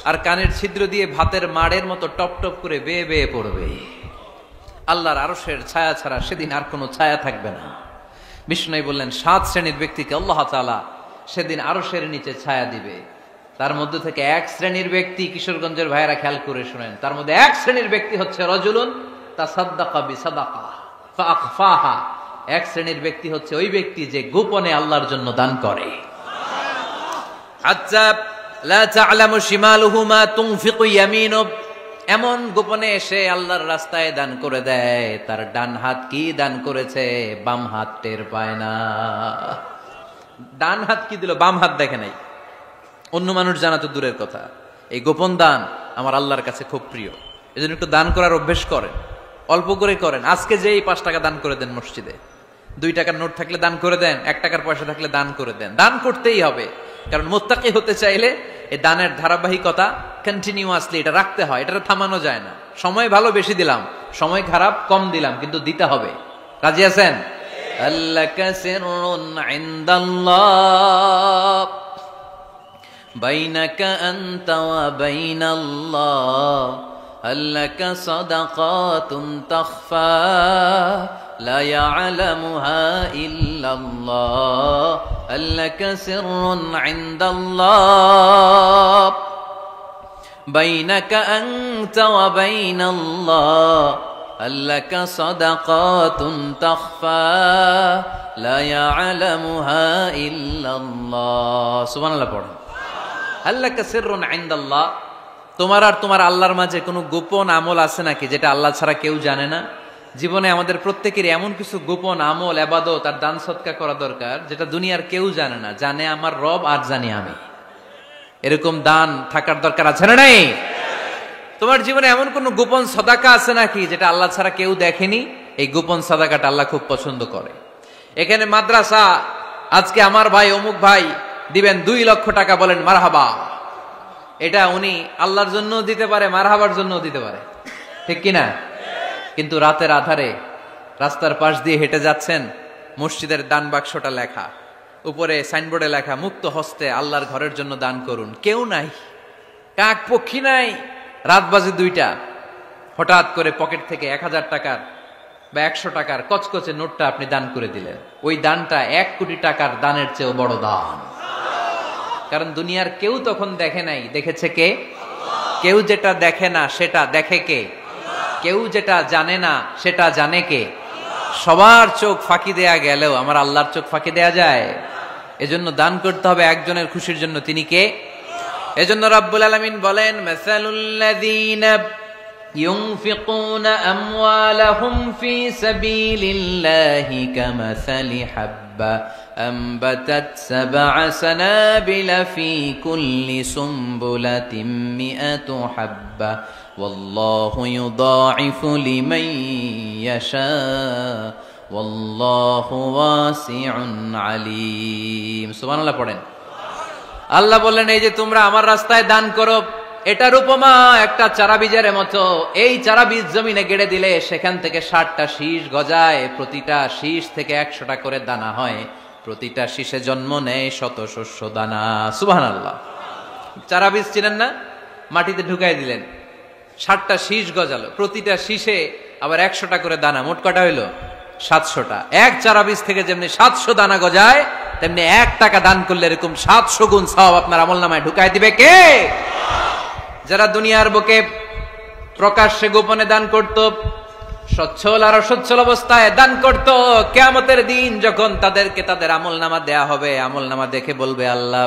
আর কানের ছিদ্র দিয়ে ভাতের মাড়ের মতো টপ টপ করে বেয়ে বেয়ে পড়বে। আল্লাহর আরশের ছায়া ছাড়া সেদিন আর কোনো ছায়া থাকবে না। বিষ্ণু বললেন 7 শ্রেণীর ব্যক্তিকে আল্লাহ তাআলা সেদিন আরশের নিচে ছায়া দিবে। তার মধ্যে থেকে 1 শ্রেণীর ব্যক্তি, কিশোরগঞ্জের ভাইয়েরা খেয়াল করে শুনেন, তার মধ্যে 1 শ্রেণীর ব্যক্তি হচ্ছে রাজুলুন তাসাদ্দাকা বিসাদাকা ফাআখফাহা। 1 শ্রেণীর ব্যক্তি হচ্ছে ওই ব্যক্তি যে গোপনে আল্লাহর জন্য দান করে। আচ্ছা, লা তা'লামু শিমালুহু মা তুনফিকু ইয়ামিনু, এমন গোপনে এসে আল্লাহর রাস্তায় দান করে দেয়, তার ডান হাত কি দান করেছে বাম হাত টের পায় না। ডান হাত কি দিল, বাম হাত দেখে নাই। অন্য মানুষ জানা তো দূরের কথা, এই গোপন দান আমার আল্লাহর কাছে খুব প্রিয়। এজন্য একটু দান করার অভ্যেস করেন, অল্প করে করেন। আজকে যে এই 5 টাকা দান করে দেন মসজিদে, 2 টাকার নোট থাকলে দান করে দেন, 1 টাকার পয়সা থাকলে দান করে দেন। দান করতেই হবে, কারণ মুত্তাকি হতে চাইলে এই দানের ধারাবাহিকতা কন্টিনিউয়াসলি এটা রাখতে হয়, এটা থামানো যায় না। সময় ভালো বেশি দিলাম, সময় খারাপ কম দিলাম, কিন্তু দিতে হবে। রাজি আছেন? আল্লাকা সিররুন ইনদাল্লাহ বাইনাকা আনতা ওয়া বাইনাল্লাহ, আল্লাকা সাদাকাতুন তাখফা লা ইয়ালামুহা ইল্লাল্লাহ, আল্লাকা সিররুন ইনদাল্লাহ বাইনাকা আনতা ওয়া বাইনাল্লাহ, আল্লাকা সাদাকাতুন তাখফা লা ইয়ালামুহা ইল্লাল্লাহ। সুবহানাল্লাহ পড়ুন। আল্লাকা সিররুন ইনদাল্লাহ, তোমার আর তোমার আল্লাহর মাঝে কোনো গোপন আমল আছে নাকি যেটা আল্লাহ ছাড়া কেউ জানে না? জীবনে আমাদের প্রত্যেকেরই এমন কিছু গোপন আমল, ইবাদত আর দান সদকা করা দরকার যেটা দুনিয়ার কেউ জানে না, জানে আমার রব আর জানি আমি। এরকম দান থাকার দরকার আছে না নাই? তোমার জীবনে এমন কোন গোপন সাদাকা আছে নাকি যেটা আল্লাহ ছাড়া কেউ দেখেনি? এই গোপন সাদাকাটা আল্লাহ খুব পছন্দ করে। এখানে মাদ্রাসা, আজকে আমার ভাই অমুক ভাই দিবেন 2 লক্ষ টাকা, বলেন মারহাবা। এটা উনি আল্লাহর জন্য দিতে পারে, মারহাবার জন্য দিতে পারে, ঠিক কিনা? কিন্তু রাতের আধারে রাস্তার পাশ দিয়ে হেঁটে যাচ্ছেন, মসজিদের দান বাক্সটা লেখা, উপরে সাইনবোর্ডে লেখা মুক্ত হস্তে আল্লাহর ঘরের জন্য দান করুন। কেউ নাই, কাক পক্ষী নাই, রাত বাজে 2টা, হঠাৎ করে পকেট থেকে 1000 টাকার বা 100 টাকার কচকচে নোটটা আপনি দান করে দিলেন। ওই দানটা 1 কোটি টাকার দানের চেয়েও বড় দান। কারণ দুনিয়ার কেউ তখন দেখে নাই, দেখেছে কে? কেউ যেটা দেখে না সেটা দেখে কে? কেউ যেটা জানে না সেটা জানে কে? সবার চোখ ফাঁকি দেয়া গেলেও আমার আল্লাহর চোখ ফাঁকি দেয়া যায়? এজন্য দান করতে হবে একজনের খুশির জন্য, তিনি কে? এজন্য রাব্বুল আলামিন বলেন, মাসালুল্লাযীনা ইউনফিকুনা আমওয়ালাহুম ফি সাবিলিল্লাহি কামাসালি হাব্বা আনবাতাত 7 সানাবিলা ফি কুল্লি সুমবুলাতিন মিআতু হাব্বা ওয়াল্লাহু ইউদাঈফু লিমান ইয়াশা ওয়াল্লাহু ওয়াসিউন আলীম। সুবহানাল্লাহ পড়েন। আল্লাহ বললেন, এই যে তোমরা আমার রাস্তায় দান করো, এটার উপমা একটা চারা বীজের মতো। এই চারা বীজ জমিনে গেড়ে দিলে সেখান থেকে 60টা শীষ গজায়, প্রতিটা শীষ থেকে 100টা করে দানা হয়, প্রতিটা শীষে জন্ম নেয় শত শস্য দানা। সুবহানাল্লাহ। চারা বীজ চিনেন না? মাটিতে ঢুকাই দিলেন, 60টা শীষ গজালো, প্রতিটা শীষে আবার 100টা করে দানা, মোট কটা হইলো? 700টা। এক চারা বীজ থেকে যেমনি 700 দানা গজায়, তেমনি 1 টাকা দান করলে এরকম 700 গুণ সওয়াব আপনার আমলনামায় ঢুকাই দিবে কে? যারা দুনিয়ার বুকে প্রকাশ্যে গোপনে দান করত, সচ্ছল আর অসচ্ছল অবস্থায় দান করত, কিয়ামতের দিন যখন তাদেরকে তাদের আমলনামা দেয়া হবে, আমলনামা দেখে বলবে, আল্লাহ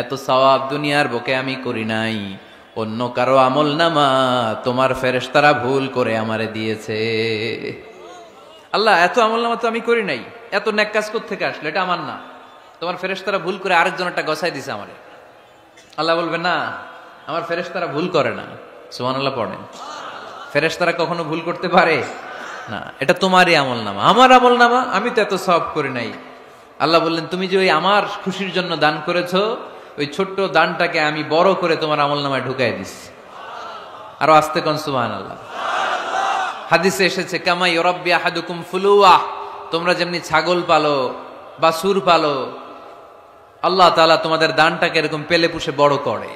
এত সওয়াব দুনিয়ার বুকে আমি করি নাই, অন্য কারো আমলনামা তোমার ফেরেশতারা ভুল করে আমারে দিয়েছে। আল্লাহ এত আমলনামা তো আমি করি নাই, এত নেক কাজ কোত্থেকে আসলো? এটা আমার না, তোমার ফেরেশতারা ভুল করে আরেকজনেরটা গছাই দিছে আমারে। আল্লাহ বলবে, না, আমার ফেরেশতারা ভুল করে না। সুবহানাল্লাহ পড়েন। ফেরেশতারা কখনো ভুল করতে পারে না, এটা তোমারই আমলনামা, আমার আমলনামা, আমি তো এত সওয়াব করি নাই। আল্লাহ বললেন, তুমি যে ওই আমার খুশির জন্য দান করেছো, ওই ছোট্ট দানটাকে আমি বড় করে তোমার আমলনামায় ঢুকাই দিচ্ছি। আরো আস্তে কোন সুবহানাল্লাহ। হাদিসে এসেছে কামা ইউরাব্বি আহাদুকুম ফুলুয়া, তোমরা যেমনি ছাগল পালো বা সুর পালো, আল্লাহ তাআলা তোমাদের দানটাকে এরকম পেলে পুষে বড় করে।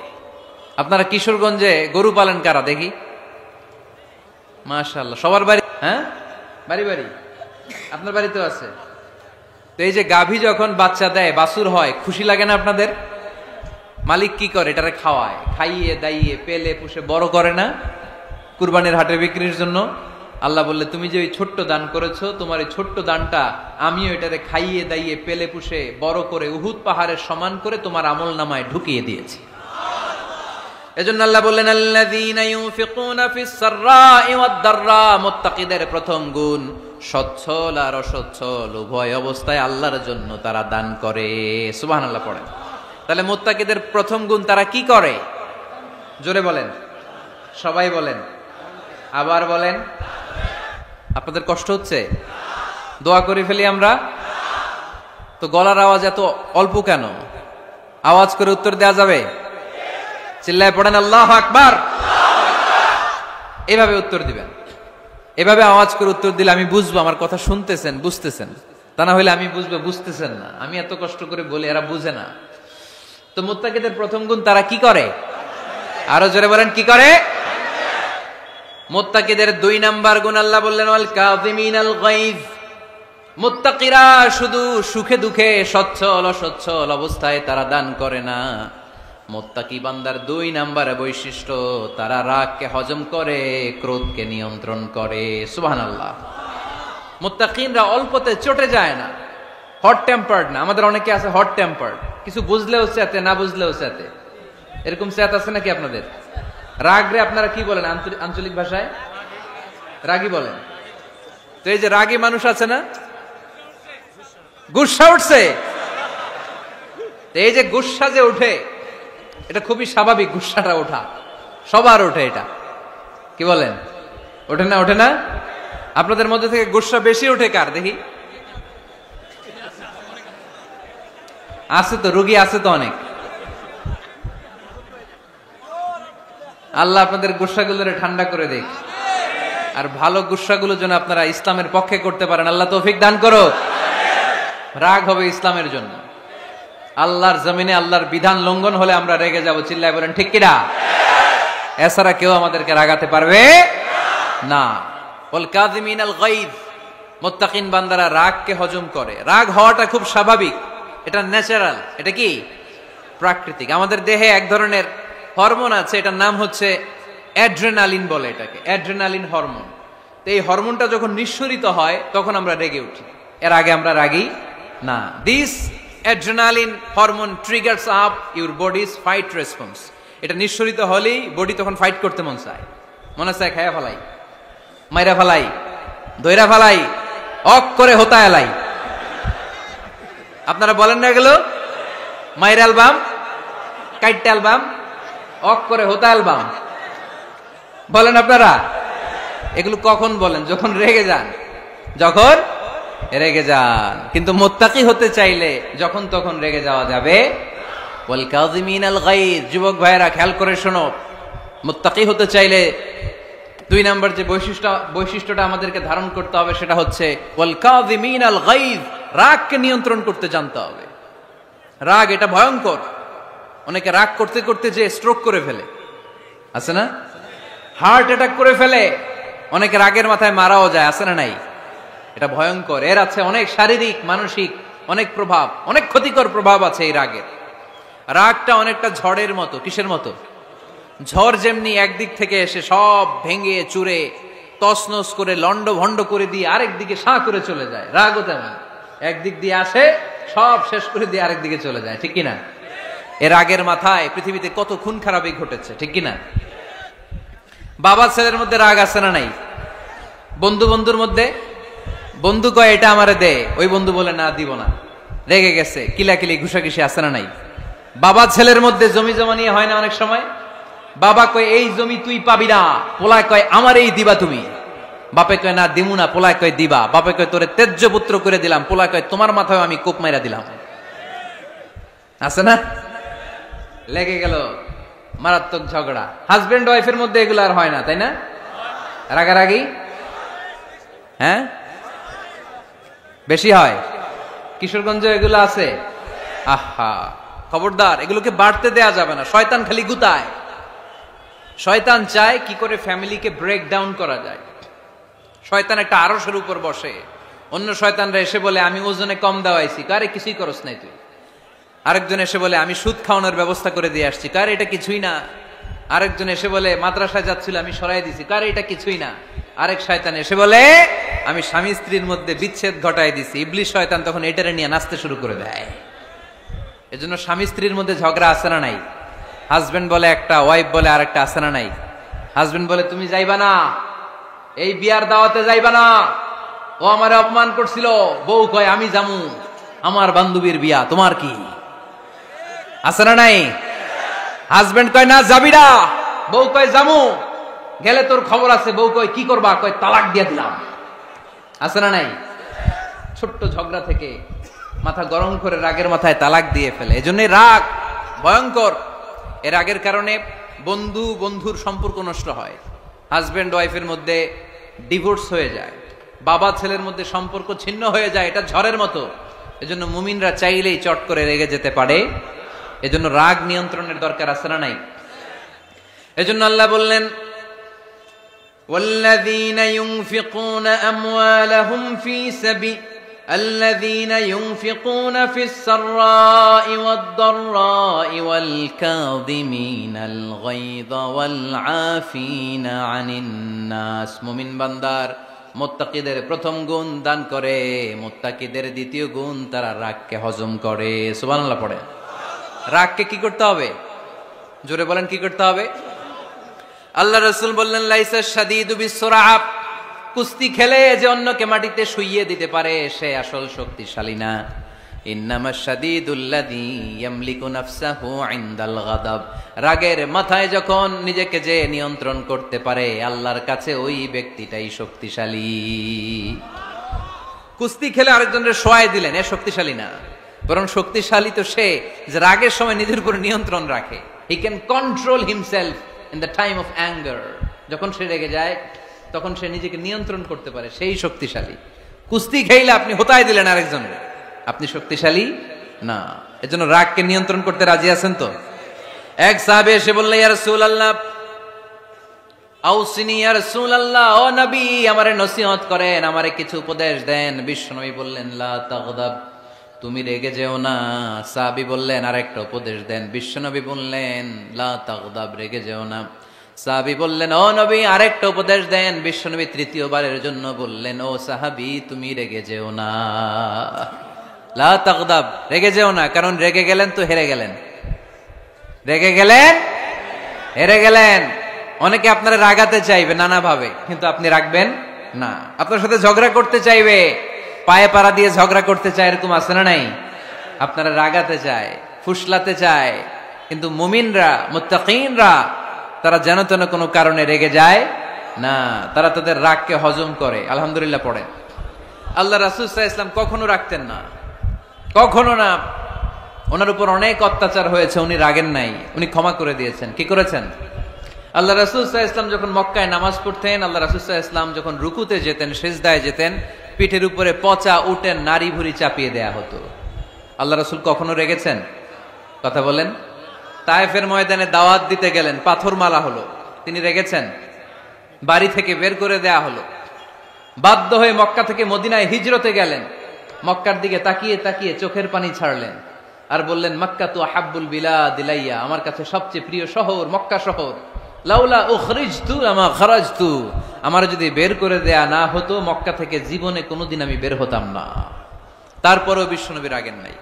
আপনারা কিশোরগঞ্জে গরু পালেন কারা দেখি? মাশাআল্লাহ, সবার বাড়ি? হ্যাঁ, বাড়ি বাড়ি। আপনার বাড়িতেও আছে। তো এই যে গাভী যখন বাচ্চা দেয়, বাছুর হয়, খুশি লাগে না আপনাদের? মালিক কি করে? এটারে খাওয়ায়, খাইয়ে দাইয়ে পেলে পুষে বড় করে না? কুরবানির হাটে বিক্রির জন্য। আল্লাহ বললে তুমি যে ওই ছোট্ট দান করেছো, তোমার এই ছোট্ট দানটা আমিও এটারে খাইয়ে দাইয়ে পেলে পুষে বড় করে উহুদ পাহাড়ের সমান করে তোমার আমলনামায় ঢুকিয়ে দিয়েছি। এজন্য আল্লাহ বললেন আল্লাযীনা ইউনফিকুনা ফিস সাররাই ওয়াদ দাররা, মুত্তাকিদের প্রথম গুণ সচ্ছল আর অসচ্ছল উভয় অবস্থায় আল্লাহর জন্য তারা দান করে। সুবহানাল্লাহ পড়েন। তাহলে মুত্তাকিদের প্রথম গুণ তারা কি করে? জোরে বলেন, সবাই বলেন, আবার বলেন। আপনাদের কষ্ট হচ্ছে? দোয়া করে ফেলি আমরা তো। গলার আওয়াজ এত অল্প কেন? আওয়াজ করে উত্তর দেওয়া যাবে? চিল্লায় পড়েন আল্লাহু আকবার। এভাবে উত্তর দিবেন, এভাবে আওয়াজ করে উত্তর দিলে আমি বুঝবো আমার কথা শুনতেছেন, বুঝতেছেন। তা না হলে আমি বুঝবো বুঝতেছেন না। আমি এত কষ্ট করে বলি, এরা বুঝে না। তো মুত্তাকিদের প্রথম গুণ তারা কি করে? আরো জোরে বলেন, কি করে? মুত্তাকিদের 2 নাম্বার গুণ আল্লাহ বললেন ওয়াল কাযিমিনাল গায়জ। মুত্তাকিরা শুধু সুখে দুঃখে সচ্ছল অসচ্ছল অবস্থায় তারা দান করে না। মুত্তাকি বান্দার 2 নাম্বার বৈশিষ্ট্য, তারা রাগকে হজম করে, ক্রোধকে নিয়ন্ত্রণ করে। সুবহানাল্লাহ। মুত্তাকিনরা অল্পতে চটে যায় না, হট টেম্পার্ড না। আমাদের অনেকে আছে হট টেম্পার্ড, কিছু বুঝলেও চেতে, না বুঝলেও চেতে। এরকম চেত আছে নাকি আপনাদের? রাগরে আপনারা কি বলেন আঞ্চলিক ভাষায়? রাগী বলেন। তো এই যে রাগী মানুষ আছে না, গুসা উঠছে, এই যে গুসা যে উঠে, এটা খুবই স্বাভাবিক। গুসাটা ওঠা সবার ওঠে, এটা কি বলেন? ওঠে না? ওঠে না? আপনাদের মধ্যে থেকে গুসা বেশি ওঠে কার দেখি? আছে তো, রোগী আছে তো অনেক। আল্লাহ আপনাদের গুসাগুলোরে ঠান্ডা করে দেখ, আর ভালো গুসাগুলো যেন আপনারা ইসলামের পক্ষে করতে পারেন। আল্লাহ তৌফিক দান করো। রাগ হবে ইসলামের জন্য। আল্লাহর জমিনে আল্লাহর বিধান লঙ্ঘন হলে আমরা রেগে যাব। চিল্লায় বলেন ঠিক কিনা? এছাড়া কেউ আমাদেরকে রাগাতে পারবে না। ওয়াল কাযিমিনাল গায়জ, মুত্তাকিন বান্দারা রাগকে হজম করে। রাগ হওয়াটা খুব স্বাভাবিক, এটা ন্যাচারাল, এটা কি প্রাকৃতিক। আমাদের দেহে এক ধরনের হরমোন আছে, এটার নাম হচ্ছে অ্যাড্রেনালিন বলে এটাকে, অ্যাড্রেনালিন হরমোন। তো এই হরমোনটা যখন নিঃসরিত হয় তখন আমরা রেগে উঠি। এর আগে আমরা রাগি না। This adrenaline hormone triggers up your bodies fight response. এটা নিঃসরিত হলেই বডি তখন ফাইট করতে মন চায়। মনে চায় খায়া ফেলাই, মাইরা ফেলাই, দইরা ফেলাই, অক করে হোতা এলাই। আপনারা বলেন না এগুলো? মাইরা অ্যালবাম, কাইটটা অ্যালবাম, অক করে হোতা অ্যালবাম বলেন আপনারা? এগুলো কখন বলেন? যখন রেগে যান, যখন রেগে যান। কিন্তু মুত্তাকি হতে চাইলে যখন তখন রেগে যাওয়া যাবে। ওয়াল কাযিমিনাল গায়জ। যুবক ভাইয়েরা খেয়াল করে শোনো, মুত্তাকি হতে চাইলে 2 নাম্বার যে বৈশিষ্ট্যটা আমাদেরকে ধারণ করতে হবে সেটা হচ্ছে ওয়াল কাযিমিনাল গায়জ। রাগকে নিয়ন্ত্রণ করতে জানতে হবে। রাগ এটা ভয়ঙ্কর। অনেকে রাগ করতে করতে যে স্ট্রোক করে ফেলে, আছে না? হার্ট অ্যাটাক করে ফেলে। অনেকে রাগের মাথায় মারাও যায়, আছে না নাই? এটা ভয়ঙ্কর। এর আছে অনেক শারীরিক মানসিক অনেক প্রভাব, অনেক ক্ষতিকর প্রভাব আছে এই রাগের। রাগটা অনেকটা ঝড়ের মতো। কিসের মতো? ঝড় যেমনি একদিক থেকে এসে সব ভেঙে চুরে তছনছ করে লন্ড ভন্ড করে দিয়ে আরেক দিকে সাঁ করে চলে যায়, রাগও তেমন। একদিক দিয়ে আসে, সব শেষ করে দিয়ে আরেক দিকে চলে যায়, ঠিক কিনা? এর রাগের মাথায় পৃথিবীতে কত খুন খারাপি ঘটেছে, ঠিক কিনা? বাবা ছেলের মধ্যে রাগ আছে না নাই? বন্ধু বন্ধুর মধ্যে, বন্ধু কয় এটা আমারে দে, ওই বন্ধু বলে না দিব না, রেগে গেছে, কিলাকিলি ঘুষাঘুষি আছে না নাই? বাবা ছেলের মধ্যে জমি জমা নিয়ে হয় না অনেক সময়? বাবা কয় এই জমি তুই পাবি না, পোলায় কয় আমার এই দিবা তুমি। বাপে কয় না দিমু না, পোলায় কয় দিবা। বাপে কয় তোরে তেজ্য পুত্র করে দিলাম, পোলায় কয় তোমার মাথায় আমি কোপ মাইরা দিলাম। আছে না? লেগে গেল, মারাত্মক ঝগড়া। হাজবেন্ড ওয়াইফের মধ্যে এগুলো আর হয় না, তাই না? রাগারাগি হ্যাঁ বেশি হয়। কিশোরগঞ্জে এগুলো আছে। আহা, খবরদার, এগুলোকে বাড়তে দেয়া যাবে না। শয়তান খালি গুতায়। শয়তান চায় কি করে ফ্যামিলিকে ব্রেক ডাউন করা যায়। শয়তান একটা আরশের উপর বসে, অন্য শয়তানরা এসে বলে আমি ওজনে কম দেওয়াইছি, কারে কিছুই করস নাই তুই। আরেকজন এসে বলে আমি সুদ খাওয়ানোর ব্যবস্থা করে দিয়ে আসছি, কারে এটা কিছুই না। আরেকজন এসে বলে মাদ্রাসায় যাচ্ছিল আমি সরাই দিছি, কারে এটা কিছুই না। আরেক শয়তান এসে বলে আমি স্বামী স্ত্রীর মধ্যে বিচ্ছেদ ঘটাই দিছি। ইবলিশ শয়তান তখন এটারে নিয়ে নাচতে শুরু করে দেয়। এজন্য স্বামী স্ত্রীর মধ্যে ঝগড়া আছে না নাই? হাজবেন্ড বলে একটা, ওয়াইফ বলে আরেকটা, আছে না নাই? হাজবেন্ড বলে তুমি যাইবা না, এই বিয়ার দাওয়াতে যাইবা না, ও আমারে অপমান করছিল। বউ কয় আমি জামু, আমার বান্ধবীর বিয়া, তোমার কি? আছে না নাই? হাজবেন্ড কয় না যাবি না, বউ কয় জামু, গেলে তোর খবর আছে। বউ কয় কি করবা? কয় তালাক দিয়ে দিলাম। আছে না নাই? ছোট্ট ঝগড়া থেকে মাথা গরম করে রাগের মাথায় তালাক দিয়ে ফেলে। এজন্য রাগ ভয়ঙ্কর। এর রাগের কারণে বন্ধু বন্ধুর সম্পর্ক নষ্ট হয়, হাজবেন্ড ওয়াইফের মধ্যে ডিভোর্স হয়ে যায়, বাবা ছেলের মধ্যে সম্পর্ক ছিন্ন হয়ে যায়। এটা ঝড়ের মতো। এজন্য মুমিনরা চাইলেই চট করে রেগে যেতে পারে। এজন্য রাগ নিয়ন্ত্রণের দরকার আছে না নাই? এজন্য আল্লাহ বললেন والذين ينفقون أموالهم في سبيل الذين ينفقون في السراء والضراء والكاظمين الغيظ والعافين عن الناس। মুমিন বান্দার মুত্তাকিদের প্রথম গুণ দান করে, মুত্তাকিদের দ্বিতীয় গুণ তারা রাগকে হজম করে। সুবহানাল্লাহ পড়ে। রাগকে কি করতে হবে? জোরে বলেন, কি করতে হবে? আল্লাহ রাসূল বললেন লাইসা শাদীদু বিসসুরআ, কুস্তি খেলে যে অন্যকে মাটিতে শুইয়ে দিতে পারে সে আসল শক্তিশালী না। ইন্নামাশ শাদীদুল্লাযী ইয়ামলিকু নাফসাহু ইনদাল গাদাব, রাগের মাথায় যখন নিজেকে যে নিয়ন্ত্রণ করতে পারে আল্লাহর কাছে ওই ব্যক্তিটাই শক্তিশালী। কুস্তি খেলে আরেকজনের শোয়ায় দিলেন, এ শক্তিশালী না। বরং শক্তিশালী তো সে যে রাগের সময় নিজের উপর নিয়ন্ত্রণ রাখে। He can control himself in the time of anger. যখন সে রেগে যায় তখন সে নিজেকে নিয়ন্ত্রণ করতে পারে, সেই শক্তিশালী। কুস্তি খেলে আপনি হোতায় দিলেন আরেকজনের, আপনি শক্তিশালী না। এজন্য রাগকে নিয়ন্ত্রণ করতে রাজি আছেন তো? এক সাহাবী এসে বললেন ইয়া রাসূলুল্লাহ আউসিনি ইয়া রাসূলুল্লাহ, ও নবী আমারে নসিহত করেন, আমারে কিছু উপদেশ দেন। বিশ্বনবী বললেন লা তাগদাব, তুমি রেগে যেও না। সাহাবী বললেন আরেকটা উপদেশ দেন। বিশ্বনবী বললেন লা তাগদাব, রেগে যেও না। সাহাবী বললেন ও নবী আরেকটা উপদেশ দেন। বিশ্বনবী তৃতীয়বারের জন্য বললেন ও সাহাবী তুমি রেগে যেও না, লা তাগদাব, রেগে যেও না। কারণ রেগে গেলেন তো হেরে গেলেন, রেগে গেলেন হেরে গেলেন। অনেকে আপনারা রাগাতে চাইবে নানাভাবে, কিন্তু আপনি রাখবেন না। আপনার সাথে ঝগড়া করতে চাইবে, পায়ে পাড়া দিয়ে ঝগড়া করতে চায়, এরকম আছে না নাই? আপনারা রাগাতে চায়, ফুসলাতে চায়, কিন্তু মুমিনরা মুত্তাকিনরা তারা যেন তেন কোনো কারণে রেগে যায় না, তারা তাদের রাগকে হজম করে। আলহামদুলিল্লাহ পড়েন। আল্লাহ রাসূল সাল্লাল্লাহু আলাইহি ওয়াসাল্লাম কখনো রাখতেন না, কখনো না। ওনার উপর অনেক অত্যাচার হয়েছে, উনি রাগেন নাই, উনি ক্ষমা করে দিয়েছেন। কি করেছেন? আল্লাহ রাসূল সাল্লাল্লাহু আলাইহি ওয়াসাল্লাম যখন মক্কায় নামাজ পড়তেন, আল্লাহ রাসূল সাল্লাল্লাহু আলাইহি ওয়াসাল্লাম যখন রুকুতে যেতেন, সিজদায় যেতেন, পিঠের উপরে পচা উটের নাড়ি ভুড়ি চাপিয়ে দেয়া হতো। আল্লাহ রাসূল কখনো রেগেছেন? কথা বলেন। তায়েফের ময়দানে দাওয়াত দিতে গেলেন, পাথর মারা হলো, তিনি রেগেছেন? বাড়ি থেকে বের করে দেয়া হলো, বাধ্য হয়ে মক্কা থেকে মদিনায় হিজরতে গেলেন। মক্কার দিকে তাকিয়ে তাকিয়ে চোখের পানি ছাড়লেন আর বললেন মাক্কাতু আহাব্বুল বিলাদ ইলাইয়া, আমার কাছে সবচেয়ে প্রিয় শহর মক্কা শহর। লাউলা উখরিজতু আমা খারাজতু, আমার যদি বের করে দেয়া না হতো মক্কা থেকে জীবনে কোনোদিন আমি বের হতাম না। তারপরেও বিশ্বনবী রাগেন নাই।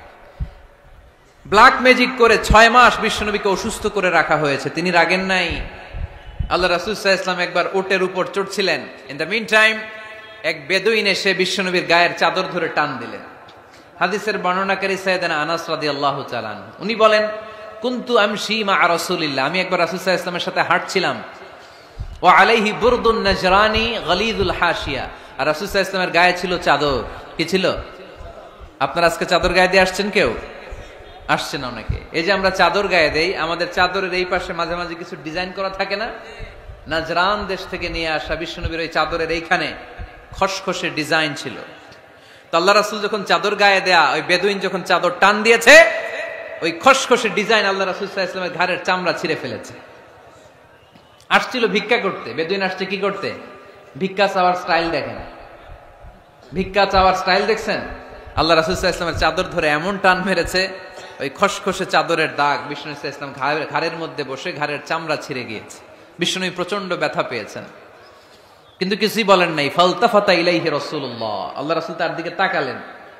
ব্ল্যাক ম্যাজিক করে 6 মাস বিশ্বনবীকে অসুস্থ করে রাখা হয়েছে, তিনি রাগেন নাই। আল্লাহ রাসূল সাল্লাল্লাহু আলাইহি ওয়াসাল্লাম একবার উটের উপর চড়ছিলেন। ইন দ্য মিন টাইম এক বেদুইন এসে বিশ্বনবীর গায়ের চাদর ধরে টান দিলেন। হাদিসের বর্ণনাকারী সাইয়েদনা আনাস রাদিয়াল্লাহু তাআলা আনহু, উনি বলেন কুনতু আমশি মা রাসূলিল্লাহ, আমি একবার রাসূল সাল্লাল্লাহু আলাইহি ওয়াসাল্লামের সাথে হাঁটছিলাম। ওয়া আলাইহি বুরদুন নাজরানি গলিযুল হাশিয়া, আর রাসূল সাল্লাল্লাহু আলাইহি ওয়াসাল্লামের গায়ে ছিল চাদর। কি ছিল? আপনারা আজকে চাদর গায়ে দিয়ে আসছেন কেউ? আসছে না অনেকে। এই যে আমরা চাদর গায়ে দেই, আমাদের চাদরের এই পাশে মাঝে মাঝে কিছু ডিজাইন করা থাকে না? নাজরান দেশ থেকে নিয়ে আসা বিশ্বনবীর ওই চাদরের এইখানে খসখসে ডিজাইন ছিল। তো আল্লাহ রাসূল যখন চাদর গায়ে দেয়া, ওই বেদুইন যখন চাদর টান দিয়েছে, ওই খসখসে ডিজাইন আল্লাহ রাসূল সাল্লাল্লাহু আলাইহি ওয়াসাল্লামের ঘাড়ের চামড়া ছিঁড়ে ফেলেছে। আসছিল ভিক্ষা করতে, বেদুইন আসছে কি করতে? ভিক্ষা চাওয়ার স্টাইল দেখেন, ভিক্ষা চাওয়ার স্টাইল দেখছেন? আল্লাহ রাসূল সাল্লাল্লাহু আলাইহি ওয়াসাল্লামের চাদর ধরে এমন টান মেরেছে, ওই খসখসে চাদরের দাগ বিষ্ণু সাল্লাল্লাহু আলাইহি ওয়াসাল্লাম ঘাড়ের মধ্যে বসে ঘাড়ের চামড়া ছিঁড়ে গিয়েছে। বিষ্ণু প্রচন্ড ব্যথা পেয়েছেন, কিন্তু কিছুই বলেন নাই। ফালতাফাতা ইলাইহি রাসূলুল্লাহ, আল্লাহ রাসূল তার দিকে তাকালেন,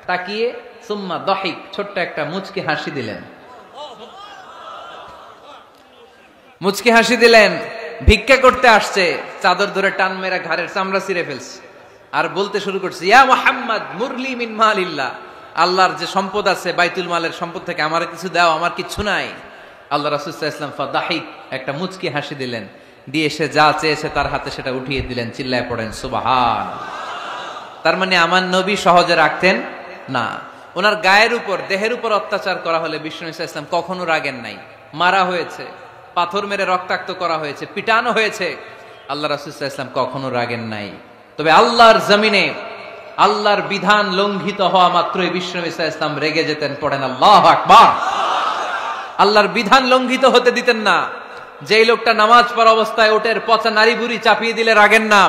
তাকিয়ে সুম্মা দাহিক, ছোট্ট একটা মুচকি হাসি দিলেন। মুচকি হাসি দিলেন, ভিক্ষা করতে আসছে, চাদর ধরে টান মেরা ঘাড়ের চামড়া ছিঁড়ে ফেলছে, আর বলতে শুরু করছে, ইয়া মুহাম্মদ মুরলি মিন মালিল্লাহ, আল্লাহর যে সম্পদ আছে বাইতুল মালের সম্পদ থেকে আমার কিছু দাও, আমার কিছু নাই। আল্লাহ রাসূল সাল্লাল্লাহু আলাইহি ওয়াসাল্লাম ফাদাহিক, একটা মুচকি হাসি দিলেন, দিয়ে সে যা চেয়েছে তার হাতে সেটা উঠিয়ে দিলেন। চিল্লায় পড়েন সুবহান। তার মানে আমার নবী সহজে রাখতেন না। ওনার গায়ের উপর, দেহের উপর অত্যাচার করা হলে বিষ্ণু সাল্লাল্লাহু আলাইহি ওয়াসাল্লাম কখনো রাগেন নাই। মারা হয়েছে, পাথর মেরে রক্তাক্ত করা হয়েছে, পিটানো হয়েছে, আল্লাহ রাসূল সাল্লাল্লাহু আলাইহি ওয়াসাল্লাম কখনো রাগেন নাই। তবে আল্লাহর জমিনে আল্লাহর বিধান লঙ্ঘিত হওয়া মাত্রই বিষ্ণু সাল্লাল্লাহু আলাইহি ওয়াসাল্লাম রেগে যেতেন। পড়েন আল্লাহু আকবার। আল্লাহর বিধান লঙ্ঘিত হতে দিতেন না। যেই লোকটা নামাজ পড়া অবস্থায় ওটের পচা নারী বুড়ি চাপিয়ে দিলে রাগেন না,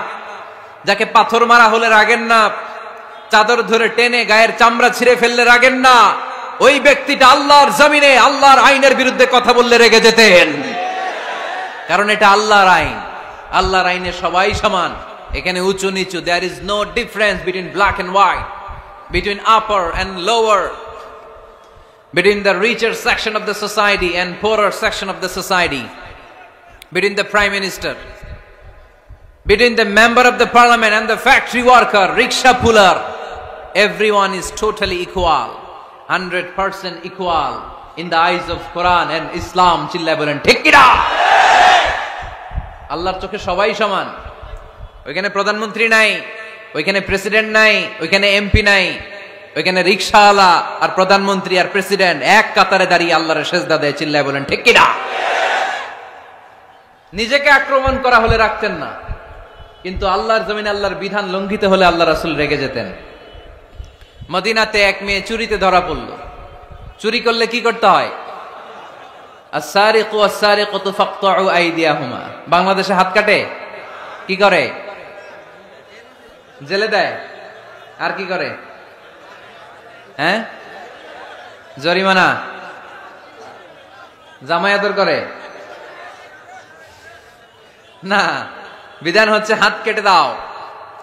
যাকে পাথর মারা হলে রাগেন না, চাদর ধরে টেনে গায়ের চামড়া ছিঁড়ে ফেললে রাগেন না, ওই ব্যক্তিটা আল্লাহর জমিনে আল্লাহর আইনের বিরুদ্ধে কথা বললে রেগে যেতেন। কারণ এটা আল্লাহর আইন, আল্লাহর আইনে সবাই সমান, এখানে উঁচু নিচু, there is no difference between black and white, between upper and lower, between the richer section of the society and poorer section of the society, between the prime minister, between the member of the parliament and the factory worker, rickshaw puller, everyone is totally equal, 100% equal in the eyes of Quran and Islam. চিল্লায় বলেন ঠিক কি না? আল্লাহর চোখে সবাই সমান। ওইখানে প্রধানমন্ত্রী নাই, ওইখানে প্রেসিডেন্ট নাই, ওইখানে এমপি নাই, ওইখানে রিকশাওয়ালা আর প্রধানমন্ত্রী আর প্রেসিডেন্ট এক কাতারে দাঁড়িয়ে আল্লাহর সেজদা দেয়। চিল্লায় বলেন ঠিক কি না? নিজেকে আক্রমণ করা হলে রাখতেন না, কিন্তু আল্লাহর জমিনে আল্লাহর বিধান লঙ্ঘিত হলে আল্লাহ রাসূল রেগে যেতেন। মদিনাতে এক মেয়ে চুরিতে ধরা পড়ল। চুরি করলে কি করতে হয়? আস-সারিকু ওয়াস-সারিকাতু ফাকতাউ আইদিয়াহুমা। বাংলাদেশে হাত কাটে, কি করে? জেলে দেয়। আর কি করে? হ্যাঁ, জরিমানা, জামাই আদর করে না। বিধান হচ্ছে হাত কেটে দাও।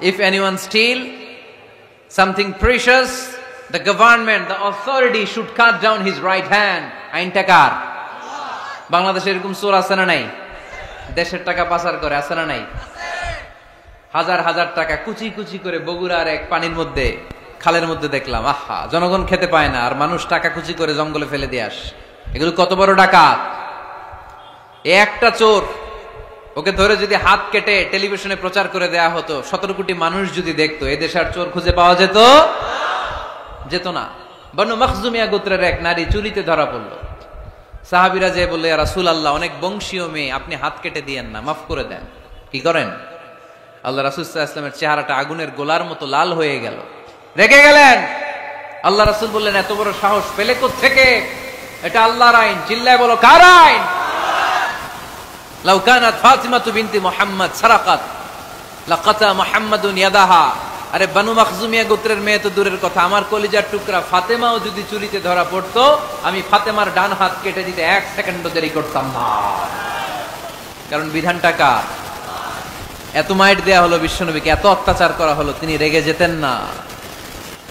If anyone steal something precious, the government, the authority should cut down his right hand. আইনটা কার? বাংলাদেশে এরকম চোর আছে না নাই? দেশের টাকা পাচার করে, আছে না নাই? হাজার হাজার টাকা কুচি কুচি করে বগুড়ার এক পানির মধ্যে, খালের মধ্যে দেখলাম। আহা, জনগণ খেতে পায় না, আর মানুষ টাকা কুচি করে জঙ্গলে ফেলে দিয়ে আস। এগুলো কত বড় ডাকাত! একটা চোর, ওকে ধরে যদি হাত কেটে টেলিভিশনে প্রচার করে দেয়া হতো, 17 কোটি মানুষ যদি দেখতো, এদেশে আর চোর খুঁজে পাওয়া যেত না। বনু মখজুমিয়া গোত্রের এক নারী চুরিতে ধরা পড়লো। সাহাবীরা যে বললে, ইয়া রাসূলুল্লাহ, অনেক বংশীয় মেয়ে, আপনি হাত কেটে দিয়েন না, মাফ করে দেন। কি করেন? আল্লাহ রাসূল সাল্লাল্লাহু আলাইহি ওয়াসাল্লামের চেহারাটা আগুনের গোলার মতো লাল হয়ে গেল, রেগে গেলেন। আল্লাহ রাসূল বললেন, এত বড় সাহস পেলে কোত্থেকে? এটা আল্লাহর আইন। চিল্লায় বলো, কার আইন? লাউ কানাত ফাতিমাতু বিনতি মুহাম্মদ সারাকাত লাকাতা মুহাম্মাদুন ইয়াদাহা। আরে বনু মখজুমিয়া গোত্রের মেয়ে তো দূরের কথা, আমার কলিজার টুকরা ফাতেমাও যদি চুরিতে ধরা পড়তো, আমি ফাতেমার ডান হাত কেটে দিতে 1 সেকেন্ডও দেরি করতাম না। কারণ বিধানটা কার? এত মাইট দেয়া হলো বিশ্বনবীকে, এত অত্যাচার করা হলো, তিনি রেগে যেতেন না।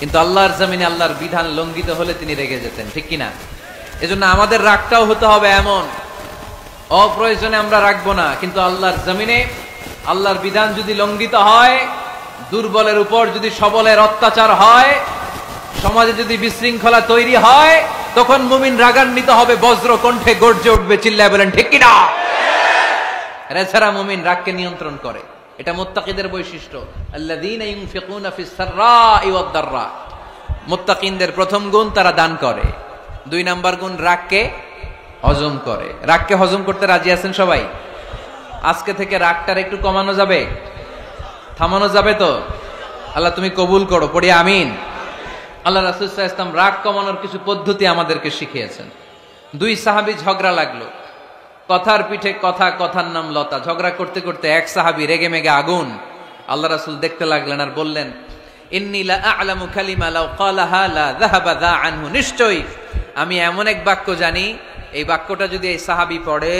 কিন্তু আল্লাহর জমিনে আল্লাহর বিধান লঙ্ঘিত হলে তিনি রেগে যেতেন। ঠিক কিনা? এজন্য আমাদের রাগটাও হতে হবে এমন, অপ্রয়োজনে আমরা রাখবো না, কিন্তু আল্লাহর জমিনে আল্লাহর বিধান যদি লঙ্ঘিত হয়, দুর্বলের উপর যদি সবলের অত্যাচার হয়, সমাজে যদি বিশৃঙ্খলা তৈরি হয়, তখন মুমিন রাগান্বিত হবে, বজ্র কণ্ঠে গর্জে উঠবে। চিল্লায় বলেন ঠিক কিনা? এছাড়া মুমিন রাগকে নিয়ন্ত্রণ করে, এটা মুত্তাকিদের বৈশিষ্ট্য। আল্লাযীনা ইউনফিকুনা ফিস সাররাই ওয়াদ দাররা। মুত্তাকিনদের প্রথম গুণ, তারা দান করে। 2 নাম্বার গুণ রাগকে হজম করে। রাগকে হজম করতে রাজি আছেন সবাই? আজকে থেকে রাগটার একটু কমানো যাবে, থামানো যাবে তো? আল্লাহ তুমি কবুল করো, পড়ি আমিন। আল্লাহ রাসূল সাল্লাল্লাহু আলাইহি ওয়াসাল্লাম রাগ কমানোর কিছু পদ্ধতি আমাদেরকে শিখিয়েছেন। 2 সাহাবী ঝগড়া লাগলো, কথার পিঠে কথা, কথার নাম লতা। ঝগড়া করতে করতে এক সাহাবী রেগে মেগে আগুন। আল্লাহ রাসূল দেখতে লাগলেন আর বললেন, ইন্নী লা আ'লামু কালিমা লাউ ক্বালাহা লা যাহাবা যা আনহু। নিশ্চয়ই আমি এমন এক বাক্য জানি, এই বাক্যটা যদি এই সাহাবী পড়ে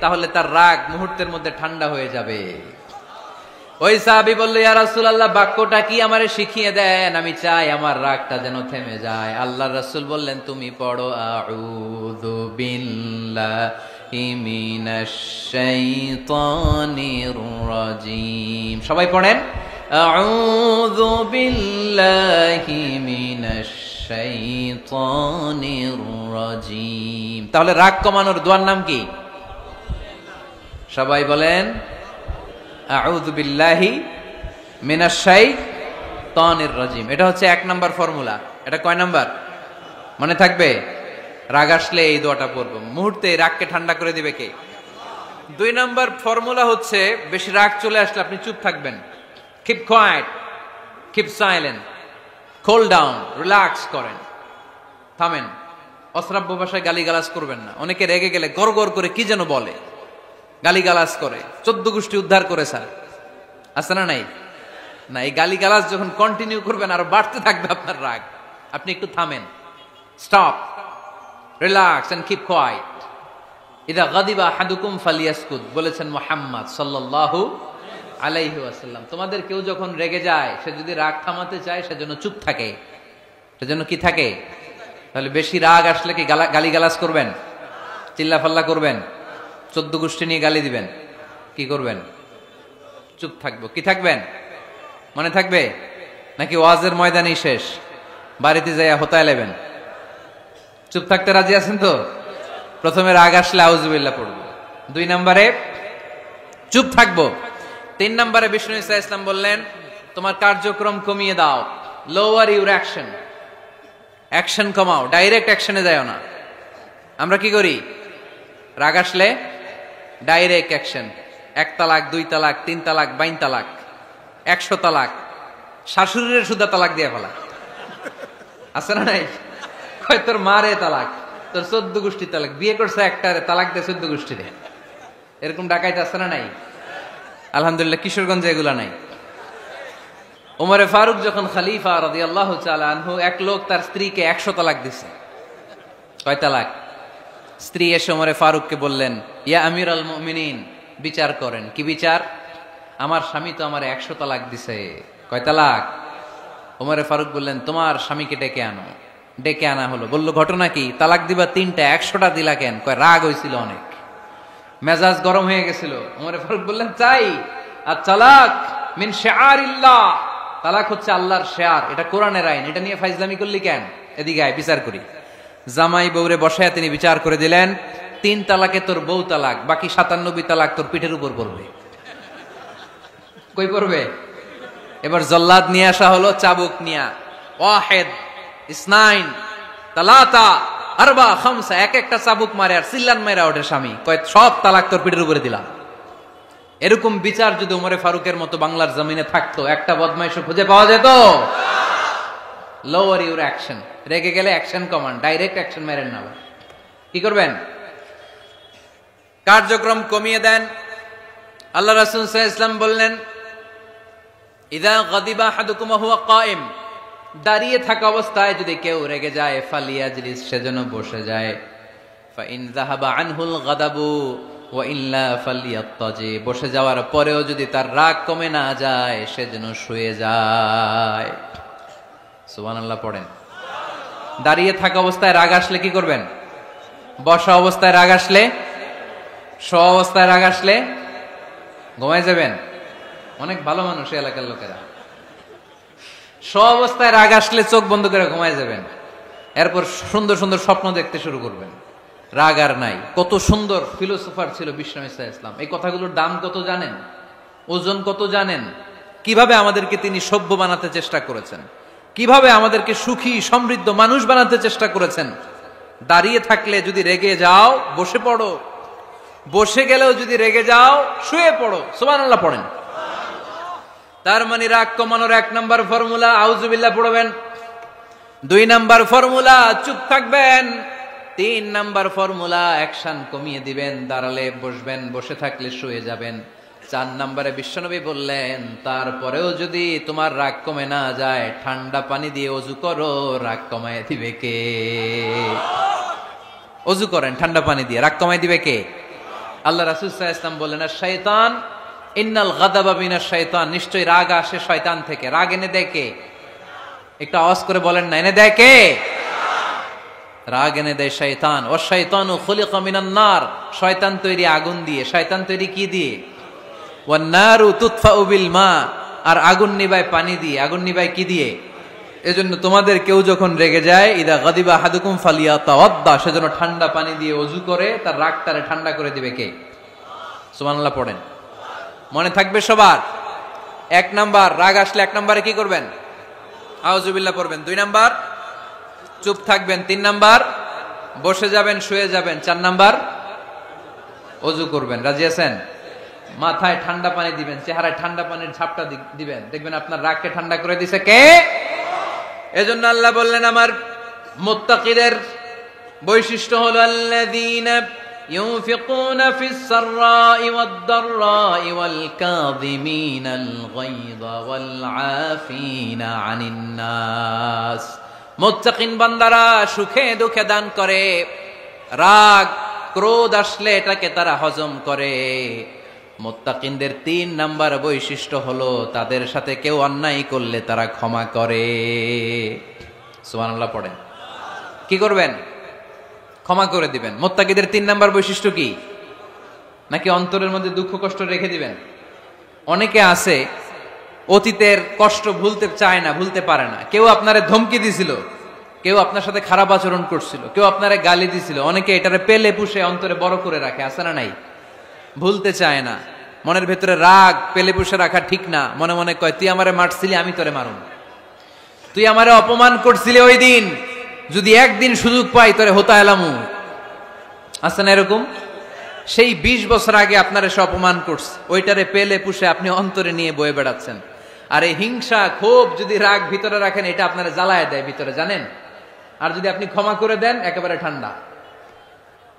তাহলে তার রাগ মুহূর্তের মধ্যে ঠান্ডা হয়ে যাবে। ওই সাহাবী বলল, ইয়া রাসূলুল্লাহ, বাক্যটা কি আমারে শিখিয়ে দেন, আমি চাই আমার রাগটা যেন থেমে যায়। আল্লাহর রাসূল বললেন, তুমি পড়ো আউযু বিল্লাহি মিনাশ শাইতানির রাজীম। সবাই পড়েন, আউযু বিল্লাহি মিনাশ শাইতানির রাজীম। তাহলে রাগ কমানোর দোয়ার নাম কি? সবাই বলেন, আউযু বিল্লাহি মিনাশ শাইতানির রাজীম। এটা হচ্ছে 1 নাম্বার ফর্মুলা। এটা কয় নাম্বার মনে থাকবে? রাগ আসলে এই দোয়াটা পড়ব, মুহূর্তে রাগকে ঠান্ডা করে দিবে কে? 2 নাম্বার ফর্মুলা হচ্ছে, বেশি রাগ চলে আসলে আপনি চুপ থাকবেন। Keep quiet, keep silent, cool down, relax করেন, থামেন। অশ্রাব্য ভাষায় গালিগালাজ করবেন না। অনেকে রেগে গেলে গড়গড় করে কি যেন বলে, গালিগালাজ করে, 14 গোষ্ঠী উদ্ধার করে স্যার, আছে না নাই? না, এই গালিগালাজ যখন কন্টিনিউ করবেন আরো বাড়তে থাকবে আপনার রাগ। আপনি একটু থামেন, stop, relax and keep quiet. ইদা গাদিবা আহাদুকুম ফালিয়াসকুত, বলেছেন মুহাম্মদ সাল্লাল্লাহু আলাইহি ওয়াসাল্লাম। তোমাদের কেউ যখন রেগে যায়, সে যদি রাগ থামাতে চায় সেজন্য চুপ থাকে, সেজন্য কি থাকে? তাহলে বেশি রাগ আসলে কি গালিগালাজ করবেন, চিল্লাফাল্লা করবেন, 14 গোষ্ঠী নিয়ে গালি দিবেন? কি করবেন? চুপ থাকবো। কি থাকবেন? মনে থাকবে নাকি ওয়াজের ময়দানেই শেষ, বাড়িতে যাইয়া হোতায় লেবেন? চুপ থাকতে রাজি আছেন তো? প্রথমে রাগ আসলে আউযুবিল্লাহ পড়বো, 2 নম্বরে চুপ থাকবো, 3 নম্বরে বিষ্ণু ঈসা ইসলাম বললেন, তোমার কার্যক্রম কমিয়ে দাও, লোয়ার ইউর অ্যাকশন, অ্যাকশন কমাও, ডাইরেক্ট অ্যাকশনে যাও না। আমরা কি করি? রাগ আসলে ডাইরেক্ট অ্যাকশন, 1 তালাক, 2 তালাক, 3 তালাক, 22 তালাক, 100 তালাক, শাশুড়ির সুদা তালাক দিয়ে ফেলা, আছে না নাই? তোর মারে তালাক, তোর 14 গোষ্ঠী তালাক, বিয়ে করছে একটারে তালাক দিয়ে 14 গোষ্ঠী রে, এরকম ডাকাইতে আছে না নাই? আলহামদুলিল্লাহ কিশোরগঞ্জে এগুলা নাই। ওমরে ফারুক যখন খলিফা রাদিয়াল্লাহু তাআলা আনহু, এক লোক তার স্ত্রীকে 100 তালাক দিছে। কয় তালাক? স্ত্রী এসে ওমরে ফারুককে বললেন, ইয়া আমিরাল মুমিনিন, বিচার করেন। কি বিচার? আমার স্বামী তো আমার 100 তালাক দিছে। কয় তালাক? ওমরে ফারুক বললেন, তোমার স্বামীকে ডেকে আনো। ডেকে আনা হলো। বলল, ঘটনা কি? তালাক দিবা 3টা, 100টা দিলা কেন? কয় রাগ হয়েছিল অনেক, মেজাজ গরম হয়ে গেছিল। ওমরে ফারুক বললেন, চাই আর তালাক মিন শিআরিল্লাহ, তালাক হচ্ছে আল্লাহর শিয়ার, এটা কোরআনের আইন, এটা নিয়ে ফাইজলামি করলি কেন? এদিকে আয়, বিচার করি। জামাই বউরে বসায়া তিনি বিচার করে দিলেন, 3 তালাকে তোর বউ তালাক, বাকি 97 তালাক তোর পিঠের উপর পড়বে। কই পড়বে? এবার জল্লাদ নিয়ে আসা হলো, চাবুক নিয়া, ওয়াহিদ, ইসনাইন, তালাতা, আরবা, খামসা, এক একটা চাবুক মারে আর সিল্লান মাইরা ওঠে স্বামী। কয় সব তালাক তোর পিঠের উপরে দিলাম। এরকম বিচার যদি ওমরে ফারুকের মতো বাংলার জমিনে থাকতো, একটা বদমাইশও খুঁজে পাওয়া যেত? লোয়ার ইউর অ্যাকশন, রেগে গেলে অ্যাকশন কমান, ডাইরেক্ট অ্যাকশন মেরেন না। কি করবেন? কার্যক্রম কমিয়ে দেন। আল্লাহ রাসূল সাল্লাল্লাহু আলাইহি ওয়াসাল্লাম বললেন, ইযা গাদিবা আহাদুকুম ওয়া হুয়া কায়েম, দাঁড়িয়ে থাকা অবস্থায় যদি কেউ রেগে যায়, ফালিয়াজলিস, সেজন্য বসে যায়। ফা ইন যাহাবা আনহুল গাদাবু ওয়া ইল্লা ফালিয়াত্তাজি, বসে যাওয়ার পরেও যদি তার রাগ কমে না যায়, সেজন্য শুয়ে যায়। সুবহানাল্লাহ পড়েন। দাঁড়িয়ে থাকা অবস্থায় রাগ আসলে কি করবেন? বসা অবস্থায় রাগ আসলে, শোয়া অবস্থায় রাগ আসলে ঘুমায় যাবেন। অনেক ভালো মানুষ এই এলাকার লোকেরা। শোয়া অবস্থায় রাগ আসলে চোখ বন্ধ করে ঘুমায় যাবেন, এরপর সুন্দর সুন্দর স্বপ্ন দেখতে শুরু করবেন। রাগ আর নাই। কত সুন্দর ফিলোসোফার ছিল বিষ্ণু ঈসা ইসলাম। এই কথাগুলোর দাম কত জানেন? ওজন কত জানেন? কিভাবে আমাদেরকে তিনি সভ্য বানাতে চেষ্টা করেছেন, কিভাবে আমাদেরকে সুখী সমৃদ্ধ মানুষ বানাতে চেষ্টা করেছেন। দাঁড়িয়ে থাকলে যদি রেগে যাও বসে পড়ো, বসে গেলেও যদি রেগে যাও শুয়ে পড়ো। সুবহানাল্লাহ পড়েন। তার মানে রাগ কমানোর 1 নাম্বার ফর্মুলা আউযুবিল্লাহ পড়বেন, 2 নাম্বার ফর্মুলা চুপ থাকবেন, 3 নাম্বার ফর্মুলা অ্যাকশন কমিয়ে দিবেন, দাঁড়ালে বসবেন, বসে থাকলে শুয়ে যাবেন। 4 নাম্বারে বিশ্বনবী বললেন তারপরেও যদি তোমার রাগ কমে না যায় ঠান্ডা পানি দিয়ে ওযু করো, রাগ কমায় দিবে কে? ওযু করেন ঠান্ডা পানি দিয়ে, রাগ কমায় দিবে কে? আল্লাহ রাসূল সাল্লাল্লাহু আলাইহি ওয়াসাল্লাম বললেন আর শয়তান ইন্নাল গাদাবা মিনাশ শয়তান, নিশ্চয়ই রাগ আসে শয়তান থেকে। রাগ এনে দেয় কে? একটু আওয়াজ করে বলেন না, এনে দেয় কে? রাগ এনে দেয় শয়তান। ও শয়তানু খুলিকা মিনান নার, শয়তান তৈরি আগুন দিয়ে। শয়তান তৈরি কি দিয়ে? ওয়ান নারু তুতফাউ বিল মা, আর আগুন নিবায় পানি দিয়ে। আগুন নিবায় কি দিয়ে? এজন্য তোমাদের কেউ যখন রেগে যায় ইদা গাদিবা আহাদুকুম ফালিয়াতাওয়াদ্দা, সেজন্য ঠান্ডা পানি দিয়ে ওযু করে তার রাগটারে ঠান্ডা করে দিবে কে? সুবহানাল্লাহ পড়েন। মনে থাকবে সবার। 1 নাম্বার রাগ আসলে 1 নাম্বারে কি করবেন? আউযুবিল্লাহ পড়বেন। 2 নাম্বার চুপ থাকবেন। 3 নাম্বার বসে যাবেন, শুয়ে যাবেন। 4 নাম্বার ওযু করবেন। রাজি আছেন? মাথায় ঠান্ডা পানি দিবেন, চেহারায় ঠান্ডা পানির ঝাপটা দিবেন, দেখবেন আপনার রাগকে ঠান্ডা করে দিছে কে? এজন্য আল্লাহ বললেন আমার মুত্তাকিদের বৈশিষ্ট্য হলো আল্লাযীনা ইউনফিকুনা ফিস সাররাই ওয়াদ দাররাই ওয়াল কাযিমিনাল গায়যা ওয়াল আফিনা আনিন নাস। মুত্তাকিন বান্দারা সুখে দুঃখে দান করে, রাগ ক্রোধ আসলে এটাকে তারা হজম করে। মুত্তাকিনদের 3 নাম্বার বৈশিষ্ট্য হলো তাদের সাথে কেউ অন্যায় করলে তারা ক্ষমা করে। সুবহানাল্লাহ পড়েন। কি করবেন? ক্ষমা করে দিবেন। মুত্তাকিদের 3 নাম্বার বৈশিষ্ট্য কি? নাকি অন্তরের মধ্যে দুঃখ কষ্ট রেখে দিবেন? অনেকে আছে অতীতের কষ্ট ভুলতে চায় না, ভুলতে পারে না। কেউ আপনারে ধমকি দিছিল, কেউ আপনার সাথে খারাপ আচরণ করছিল, কেউ আপনারে গালি দিছিল, অনেকে এটারে পেলে পুষে অন্তরে বড় করে রাখে, আছে না নাই? ভুলতে চায় না। মনের ভেতরে রাগ পেলে পুষে রাখা ঠিক না। মনে মনে কয় তুই আমারে মারছিলি, আমি তোরে মারুম। তুই আমারে অপমান করছিলি ওই দিন, যদি একদিন সুযোগ পাই তোরে হতা এলামু। আছে না এরকম? সেই 20 বছর আগে আপনার এসে অপমান করছে, ওইটারে পেলে পুষে আপনি অন্তরে নিয়ে বয়ে বেড়াচ্ছেন। আর এই হিংসা ক্ষোভ যদি রাগ ভিতরে রাখেন, এটা আপনারা জ্বালায় দেয় ভিতরে, জানেন? আর যদি আপনি ক্ষমা করে দেন একেবারে ঠান্ডা।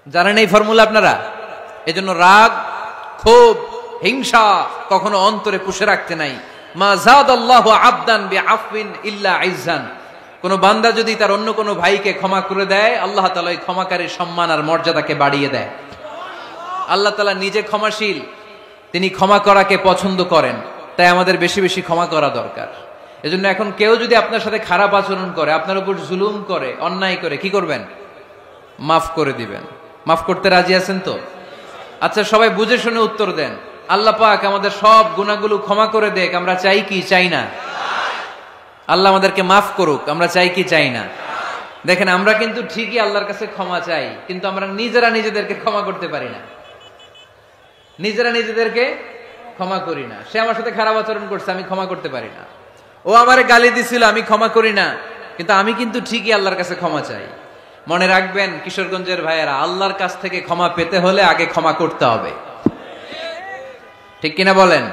জানেন এই ফর্মুলা আপনারা? এজন্য রাগ ক্ষোভ হিংসা কখনো অন্তরে পুষে রাখতে নাই। মা যাদাল্লাহু আবদান বিআফওয়িন ইল্লা ইজ্জান। কোন বান্দা যদি তার অন্য কোন ভাইকে ক্ষমা করে দেয়, আল্লাহ তাআলা এই ক্ষমাকারীর সম্মান আর মর্যাদাকে বাড়িয়ে দেয়। আল্লাহ তাআলা নিজে ক্ষমাশীল, তিনি ক্ষমা করাকে পছন্দ করেন। তাই আমাদের বেশি বেশি ক্ষমা করা দরকার। এজন্য এখন কেউ যদি আপনার সাথে খারাপ আচরণ করে, আপনার উপর জুলুম করে, অন্যায় করে, কি করবেন? মাফ করে দিবেন। মাফ করতে রাজি আছেন তো? আচ্ছা সবাই বুঝে শুনে উত্তর দেন। আল্লাহ পাক আমাদের সব গুনাহগুলো ক্ষমা করে দেখ, আমরা চাই কি চাই না? আল্লাহ আমাদেরকে মাফ করুক, আমরা চাই কি চাই না? দেখেন আমরা কিন্তু ঠিকই আল্লাহর কাছে ক্ষমা চাই, কিন্তু আমরা নিজেরা নিজেদেরকে ক্ষমা করতে পারি না। নিজেরা নিজেদেরকে ক্ষমা করি না। সে আমার সাথে খারাপ আচরণ করছে, আমি ক্ষমা করতে পারি না। ও আমারে গালি দিছিল, আমি ক্ষমা করি না, কিন্তু আমি কিন্তু ঠিকই আল্লাহর কাছে ক্ষমা চাই। মনে রাখবেন কিশোরগঞ্জের ভাইয়েরা, আল্লাহর কাছ থেকে ক্ষমা পেতে হলে আগে ক্ষমা করতে হবে। ঠিক কিনা বলেন?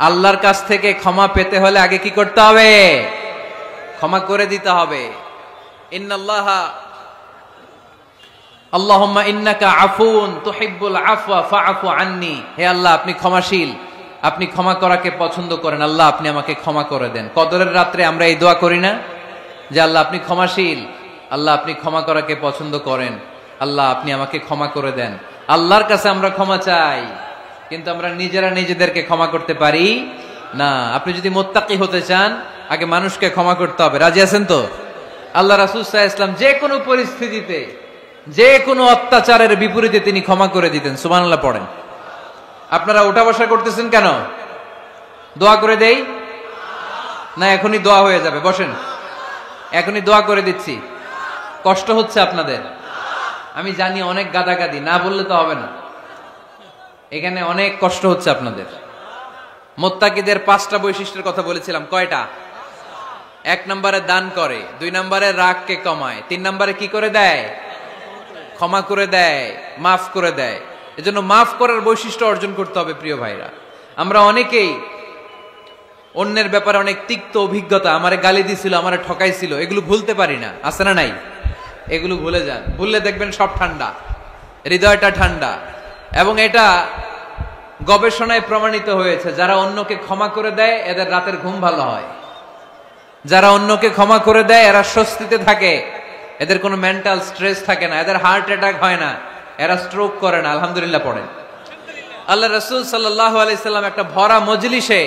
আল্লাহর কাছ থেকে ক্ষমা পেতে হলে আগে কি করতে হবে? ক্ষমা করে দিতে হবে। ইন্নাল্লাহা আল্লাহুম্মা ইন্নাকা আফুন তুহিব্বুল আফওয়া ফাআফু আন্নি। হে আল্লাহ, আপনি ক্ষমাশীল, আপনি ক্ষমা করাকে পছন্দ করেন। আল্লাহ আপনি আমাকে ক্ষমা করে দেন। কদরের রাত্রে আমরা এই দোয়া করি না যে আল্লাহ আপনি ক্ষমাশীল, আল্লাহ আপনি ক্ষমা করাকে পছন্দ করেন, আল্লাহ আপনি আমাকে ক্ষমা করে দেন। আল্লাহর কাছে আমরা ক্ষমা চাই, কিন্তু আমরা নিজেরা নিজেদেরকে ক্ষমা করতে পারি না। আপনি যদি মুত্তাকি হতে চান, আগে মানুষকে ক্ষমা করতে হবে। রাজি আছেন তো? আল্লাহ রাসূল সাল্লাল্লাহু আলাইহি ওয়াসাল্লাম যে কোনো পরিস্থিতিতে, যে কোনো অত্যাচারের বিপরীতে তিনি ক্ষমা করে দিতেন। সুবহানাল্লাহ পড়েন। আপনারা ওঠা বসা করতেছেন কেন? দোয়া করে দেই না? এখনই দোয়া হয়ে যাবে, বসেন। এখনই দোয়া করে দিচ্ছি। কষ্ট হচ্ছে আপনাদের? আমি জানি অনেক গাদাগাদি, না বললে তো হবে না। এখানে অনেক কষ্ট হচ্ছে আপনাদের। মুত্তাকিদের 5টা বৈশিষ্ট্যের কথা বলেছিলাম। কয়টা? 1 নম্বরে দান করে, 2 নম্বরে রাগকে কমায়, 3 নম্বরে কি করে দেয়? ক্ষমা করে দেয়, মাফ করে দেয়। এজন্য মাফ করার বৈশিষ্ট্য অর্জন করতে হবে প্রিয় ভাইরা। আমরা অনেকেই অন্যের ব্যাপারে অনেক তিক্ত অভিজ্ঞতা, আমারে গালি দিছিল, আমারে ঠকাইছিল, এগুলো ভুলতে পারি না, আছে না নাই? এগুলো ভুলে যান, ভুললে দেখবেন সব ঠান্ডা, হৃদয়টা ঠান্ডা। এবং এটা গবেষণায় প্রমাণিত হয়েছে, যারা অন্যকে ক্ষমা করে দেয় এদের রাতের ঘুম ভালো হয়। যারা অন্যকে ক্ষমা করে দেয় এরা স্বস্তিতে থাকে, এদের কোনো মেন্টাল স্ট্রেস থাকে না, এদের হার্ট অ্যাটাক হয় না, এরা স্ট্রোক করে না। আলহামদুলিল্লাহ পড়েন। আল্লাহ রাসূল সাল্লাল্লাহু আলাইহি সাল্লাম একটা ভরা মজলিসে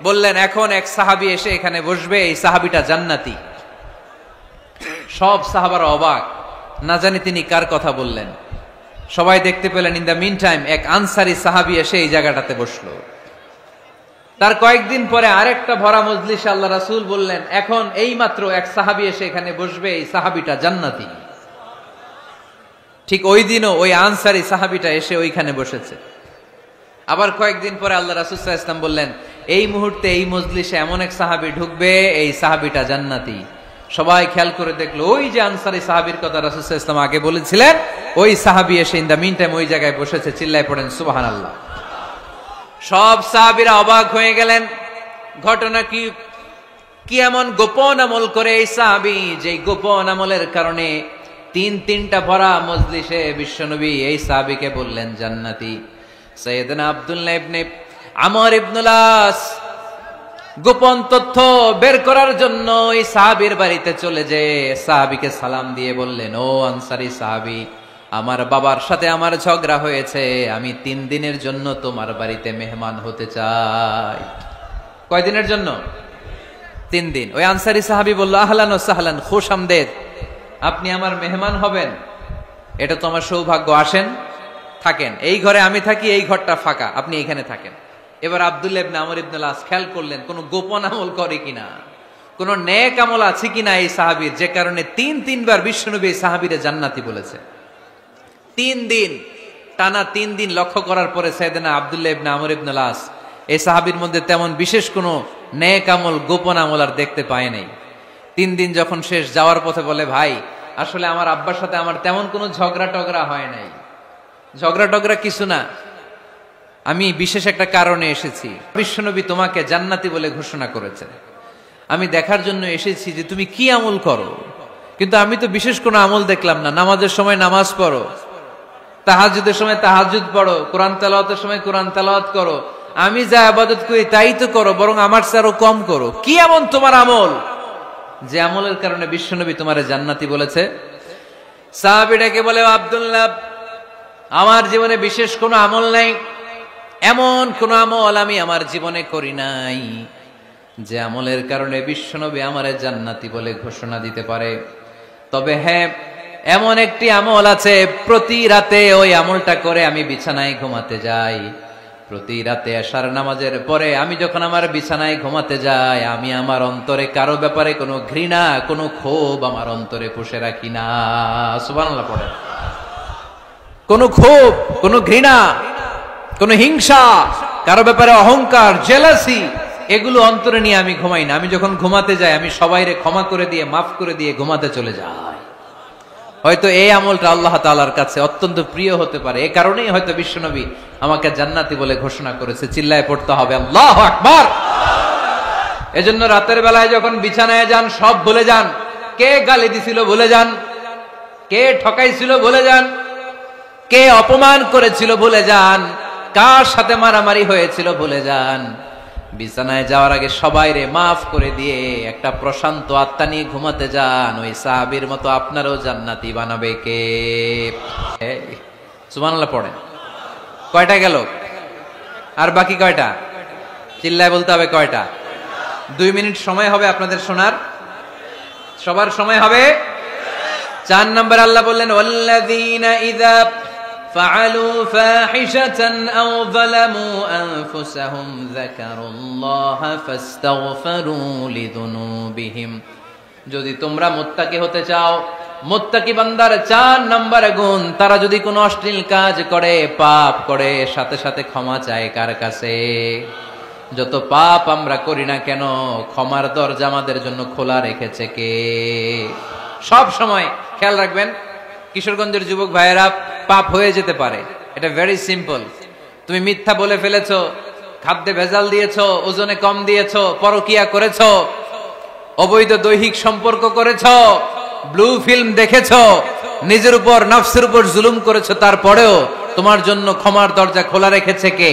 বললেন, এখন এক সাহাবী এসে এখানে বসবে, এই সাহাবীটা জান্নাতি। সব সাহাবারা অবাক, না জানি তিনি কার কথা বললেন। সবাই দেখতে পেলেন ইন দ্য মিন টাইম এক আনসারী সাহাবী এসে এই জায়গাটাতে বসলো। তার কয়েকদিন পরে আরেকটা ভরা মজলিসে আল্লাহ রাসূল বললেন, এখন এই মাত্র এক সাহাবী এসে এখানে বসবে, এই সাহাবীটা জান্নাতি। ঠিক ওই দিনও ওই আনসারী সাহাবীটা এসে ওইখানে বসেছে। আবার কয়েকদিন পরে আল্লাহ রাসূল সাল্লাল্লাহু আলাইহি ওয়াসাল্লাম বললেন, এই মুহূর্তে এই মজলিসে এমন এক সাহাবী ঢুকবে, এই সাহাবীটা জান্নাতি। সবাই খেয়াল করে দেখলো, ওই যে আনসারী সাহাবীর কথা রাসূল সাল্লাল্লাহু আলাইহি ওয়াসাল্লাম আগে বলেছিলেন, ওই সাহাবী এসে ইন দ্য মিন টাইম ওই জায়গায় বসেছে। চিল্লায় পড়েন সুবহানাল্লাহ। সব সাহাবীরা অবাক হয়ে গেলেন, ঘটনা কি? কি এমন গোপন আমল করে এই সাহাবী, যে গোপন আমলের কারণে তিনটা ভরা মজলিসে বিশ্বনবী এই সাহাবীকে বললেন জান্নাতি। সাইয়েদনা আব্দুল্লাহ ইবনে আমর ইবনুল আস গোপন তথ্য বের করার জন্য এই সাহাবীর বাড়িতে চলে যেয়ে সাহাবীকে সালাম দিয়ে বললেন, ও আনসারী সাহাবী, আমার বাবার সাথে আমার ঝগড়া হয়েছে, আমি 3 দিনের জন্য তোমার বাড়িতে মেহমান হতে চাই। কয় দিনের জন্য? 3 দিন। ওই আনসারী সাহাবী বলল, আহলান ওয়া সাহলান, খুশআমদেদ, আপনি আমার মেহমান হবেন, এটা তো আমার সৌভাগ্য, আসেন থাকেন, এই ঘরে আমি থাকি, এই ঘরটা ফাঁকা, আপনি এখানে থাকেন। এবার আব্দুল্লাহ ইবনে আমর ইবনুল আস খেয়াল করলেন কোন গোপন আমল করে কিনা, কোন নেক আমল আছে কিনা এই সাহাবীর, যে কারণে 3বার বিশ্বনবী এই সাহাবীরে জান্নাতি বলেছে। 3 দিন টানা 3 দিন লক্ষ্য করার পরে সাইয়েদনা আব্দুল্লাহ ইবনে আমর ইবনুল আস এই সাহাবীর মধ্যে তেমন বিশেষ কোনো নেক আমল, গোপন আমল আর দেখতে পায় নাই। 3 দিন যখন শেষ, যাওয়ার পথে বলে, ভাই আসলে আমার আব্বার সাথে আমার তেমন কোনো ঝগড়া টগড়া হয় নাই, ঝগড়া টগড়া কিছু না, আমি বিশেষ একটা কারণে এসেছি, বিশ্বনবী তোমাকে জান্নাতি বলে ঘোষণা করেছে, আমি দেখার জন্য এসেছি যে তুমি কি আমল করো। কিন্তু আমি তো বিশেষ কোনো আমল দেখলাম না, নামাজের সময় নামাজ পড়ো, তাহাজ্জুদের সময় তাহাজ্জুদ পড়ো, কোরআন তেলাওয়াতের সময় কোরআন তেলাওয়াত করো, আমি যা ইবাদত করি তাই তো করো, বরং আমার চেয়ে আরো কম করো, কি এমন তোমার আমল যে আমলের কারণে বিশ্বনবী তোমারে জান্নাতি বলেছে? সাহাবীটাকে বলে, আব্দুল্লাহ, আমার জীবনে বিশেষ কোনো আমল নাই, এমন কোন আমল আমি আমার জীবনে করি নাই যে আমলের কারণে বিশ্বনবী আমারে জান্নাতি বলে ঘোষণা দিতে পারে। তবে হ্যাঁ, এমন একটি আমল আছে, প্রতি রাতে ওই আমলটা করে আমি বিছানায় ঘুমাতে যাই। প্রতি রাতে এশার নামাজের পরে আমি যখন আমার বিছানায় ঘুমাতে যাই, আমি আমার অন্তরে কারো ব্যাপারে কোনো ঘৃণা, কোনো ক্ষোভ আমার অন্তরে পুষে রাখি না। সুবহানাল্লাহ পড়ে। কোনো ক্ষোভ, কোনো ঘৃণা, কোনো হিংসা, কারো ব্যাপারে অহংকার, জেলাসি, এগুলো অন্তরে নিয়ে আমি ঘুমাই না। আমি যখন ঘুমাতে যাই, আমি সবাইরে ক্ষমা করে দিয়ে, মাফ করে দিয়ে ঘুমাতে চলে যাই। হয়তো এই আমলটা আল্লাহ তাআলার কাছে অত্যন্ত প্রিয় হতে পারে, এই কারণেই হয়তো বিশ্বনবী আমাকে জান্নাতি বলে ঘোষণা করেছে। চিল্লায় পড়তে হবে আল্লাহু আকবার। এজন্য রাতের বেলায় যখন বিছানায় যান, সব ভুলে যান। কে গালি দিছিল ভুলে যান, কে ঠকাইছিল ভুলে যান, কে অপমান করেছিল ভুলে যান, কার সাথে মারামারি হয়েছিল ভুলে যান। বিছানায় যাওয়ার আগে সবাইরে মাফ করে দিয়ে একটা প্রশান্ত আত্মা নিয়ে ঘুমাতে যান। ওই সাহাবীর মতো আপনারও জান্নাতি বানাবে কে? সুবহানাল্লাহ পড়েন। কয়টা গেল? আর বাকি কয়টা? চিল্লায় বলতে হবে কয়টা? 2 মিনিট সময় হবে আপনাদের শোনার। সবার সময় হবে। 4 নম্বর আল্লাহ বললেন, ওয়াল্লাযীনা ইযা فعلوا فاحشة أو ظلموا أنفسهم ذكروا الله فاستغفروا لذنوبهم। যদি তোমরা মুত্তাকি হতে চাও, মুত্তাকি বান্দার 4 নম্বর গুণ, তারা যদি কোনো অশ্লীল কাজ করে, পাপ করে, সাথে সাথে ক্ষমা চায় কার কাছে? যত পাপ আমরা করি না কেন, ক্ষমার দরজা আমাদের জন্য খোলা রেখেছে কে? সব সময় খেয়াল রাখবেন, কিশোরগঞ্জের যুবক ভাইয়েরা, পাপ হয়ে যেতে পারে, এটা ভেরি সিম্পল। তুমি মিথ্যা বলে ফেলেছো, খাদ্যে ভেজাল দিয়েছো, ওজনে কম দিয়েছো, পরকিয়া করেছো, অবৈধ দৈহিক সম্পর্ক করেছো, ব্লু ফিল্ম দেখেছো, নিজের উপর নফসের উপর জুলুম করেছো, তারপরেও তোমার জন্য ক্ষমার দরজা খোলা রেখেছে কে?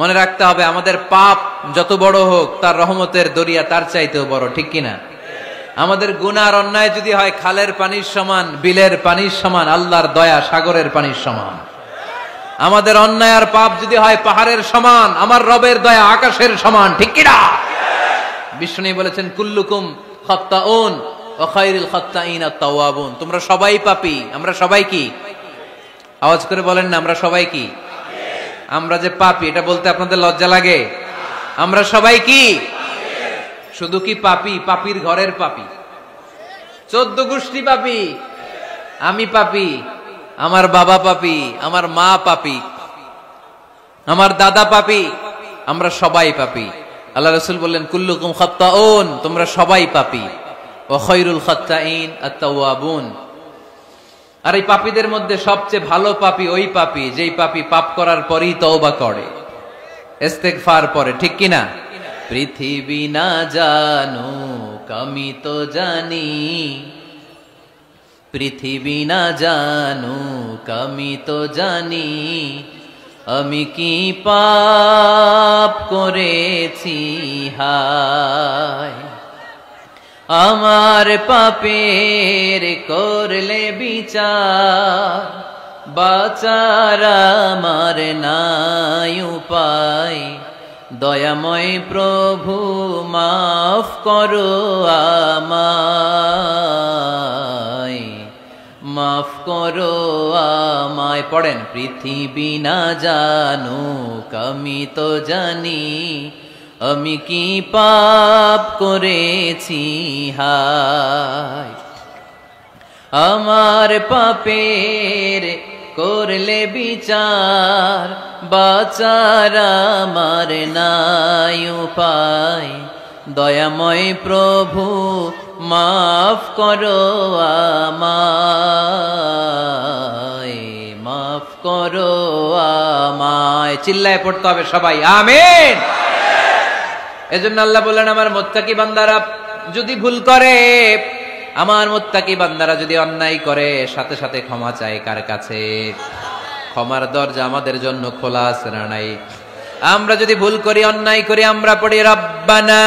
মনে রাখতে হবে, আমাদের পাপ যত বড় হোক তার রহমতের দরিয়া তার চাইতেও বড়, ঠিক কিনা? আমাদের গুনার অন্যায় যদি হয় খালের পানির সমান, বিলের পানির সমান, আল্লাহর দয়া সাগরের পানির সমান। আমাদের অন্যায় আর পাপ যদি হয় পাহাড়ের সমান, আমার রবের দয়া আকাশের সমান, ঠিক কিনা? বিষ্ণু বলেছেন কুল্লুকুম খাত্তাউন ওয়া খায়রুল খাত্তাইন আত-তাওয়াবুন। তোমরা সবাই পাপী। আমরা সবাই কি? আওয়াজ করে বলেন না, আমরা সবাই কি? আমরা যে পাপী এটা বলতে আপনাদের লজ্জা লাগে? আমরা সবাই কি? শুধু কি পাপী? পাপীর ঘরের পাপী, 14 গোষ্ঠী পাপী। আমি পাপী, আমার বাবা পাপী, আমার মা পাপী, আমার দাদা পাপী, আমরা সবাই পাপী। আল্লাহ রাসূল বললেন কুল্লুকুম খাত্তাউন, তোমরা সবাই পাপী, ওয়া খায়রুল খাত্তাইন আত-তাওয়াবুন। আর এই পাপীদের মধ্যে সবচেয়ে ভালো পাপী ওই পাপী যেই পাপী পাপ করার পরই তওবা করে, ইস্তেগফার পড়ে, ঠিক কিনা? পৃথিবী না জানুক আমি তো জানি, পৃথিবী না জানুক আমি তো জানি, আমি কি পাপ করেছি হায়, আমার পাপের করলে বিচার, বাঁচার আমার নাই উপায়, দয়াময় প্রভু মাফ করো আমায়, মাফ করো আমায়। পড়েন, পৃথিবী না জানুক আমি তো জানি, আমি কি পাপ করেছি হায়, আমার পাপের করলে বিচার, বাঁচার আমার নাই উপায়, দয়াময় প্রভু মাফ করো আমায়, মাফ করো আমায়। চিল্লায় পড়তে হবে সবাই, আমিন। এজন্য আল্লাহ বললেন, আমার মুত্তাকি বান্দারা যদি ভুল করে, আমার মুত্তাকি বান্দারা যদি অন্যায় করে, সাথে সাথে ক্ষমা চায় কার কাছে? ক্ষমার দরজা আমাদের জন্য খোলা আছে না নাই? আমরা যদি ভুল করি, অন্যায় করি, আমরা পড়ি রব্বানা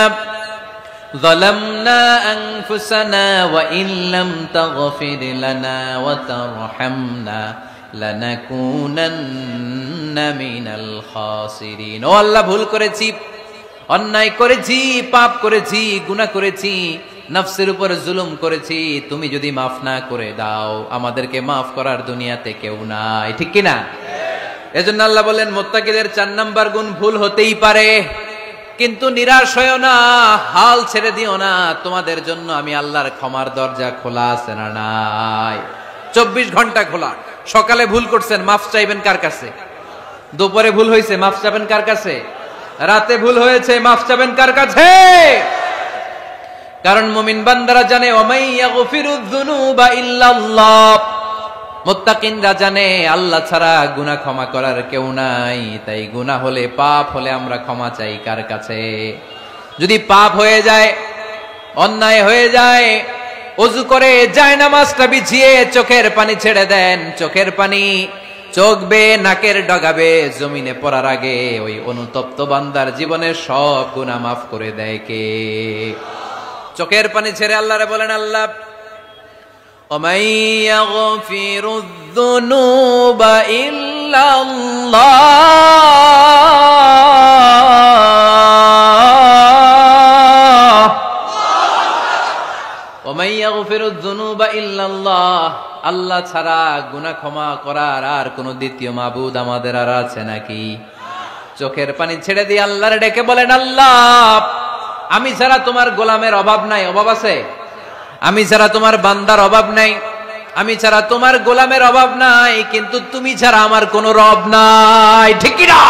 যালামনা আনফুসানা ওয়া ইন লাম তাগফির লানা ওয়া তারহামনা লানাকুনান্না মিনাল খাসিরিন। ও আল্লাহ, ভুল করেছি, অন্যায় করেছি, পাপ করেছি, গুনাহ করেছি, নফসের উপর জুলুম করেছি, তুমি যদি মাফ না করে দাও, আমাদেরকে মাফ করার দুনিয়াতে কেউ নাই, ঠিক কিনা? এজন্য আল্লাহ বলেন, মুত্তাকিদের 4 নাম্বার গুণ, ভুল হতেই পারে কিন্তু নিরাশ হয়ো না, হাল ছেড়ে দিও না, তোমাদের জন্য আমি আল্লাহর ক্ষমার দরজা খোলা আছে না নাই? 24 ঘন্টা খোলা। সকালে ভুল করছেন, মাফ চাইবেন কার কাছে? দুপুরে ভুল হয়েছে, মাফ চাইবেন কার কাছে? রাতে ভুল হয়েছে, মাফ চাইবেন কার কাছে? কারণ মুমিন বান্দারা জানে, ওয়ামাই ইয়াগফিরুয যুনুবা ইল্লাল্লাহ, মুত্তাকিনরা জানে আল্লাহ ছাড়া গুনাহ ক্ষমা করার কেউ নাই। তাই গুনাহ হলে, পাপ হলে আমরা ক্ষমা চাই কার কাছে? যদি পাপ হয়ে যায়, অন্যায় হয়ে যায়, ওযু করে জায়নামাজটা বিছিয়ে চোখের পানি ছেড়ে দেন, চোখের পানি চোখ বেয়ে নাকের ডগাবে জমিনে পড়ার আগে ওই অনুতপ্ত বান্দার জীবনের সব গুনাহ মাফ করে দেয় কে? চোখের পানি ছেড়ে আল্লাহরে বলেন, আল্লাহ ওমাই ইয়াগফিরুয যুনুবা ইল্লাল্লাহ, ওমাই ইয়াগফিরুয যুনুবা ইল্লাল্লাহ, আল্লাহ ছাড়া গুনাহ ক্ষমা করার আর কোন দ্বিতীয় মাবুদ আমাদের আর আছে নাকি? চোখের পানি ছেড়ে দিয়ে আল্লাহরে ডেকে বলেন, আল্লাহ আমি ছাড়া তোমার গোলামের অভাব নাই, অভাব আছে? আমি ছাড়া তোমার বান্দার অভাব নাই, আমি ছাড়া তোমার গোলামের অভাব নাই, কিন্তু তুমি ছাড়া আমার কোনো রব নাই, ঠিক কি না?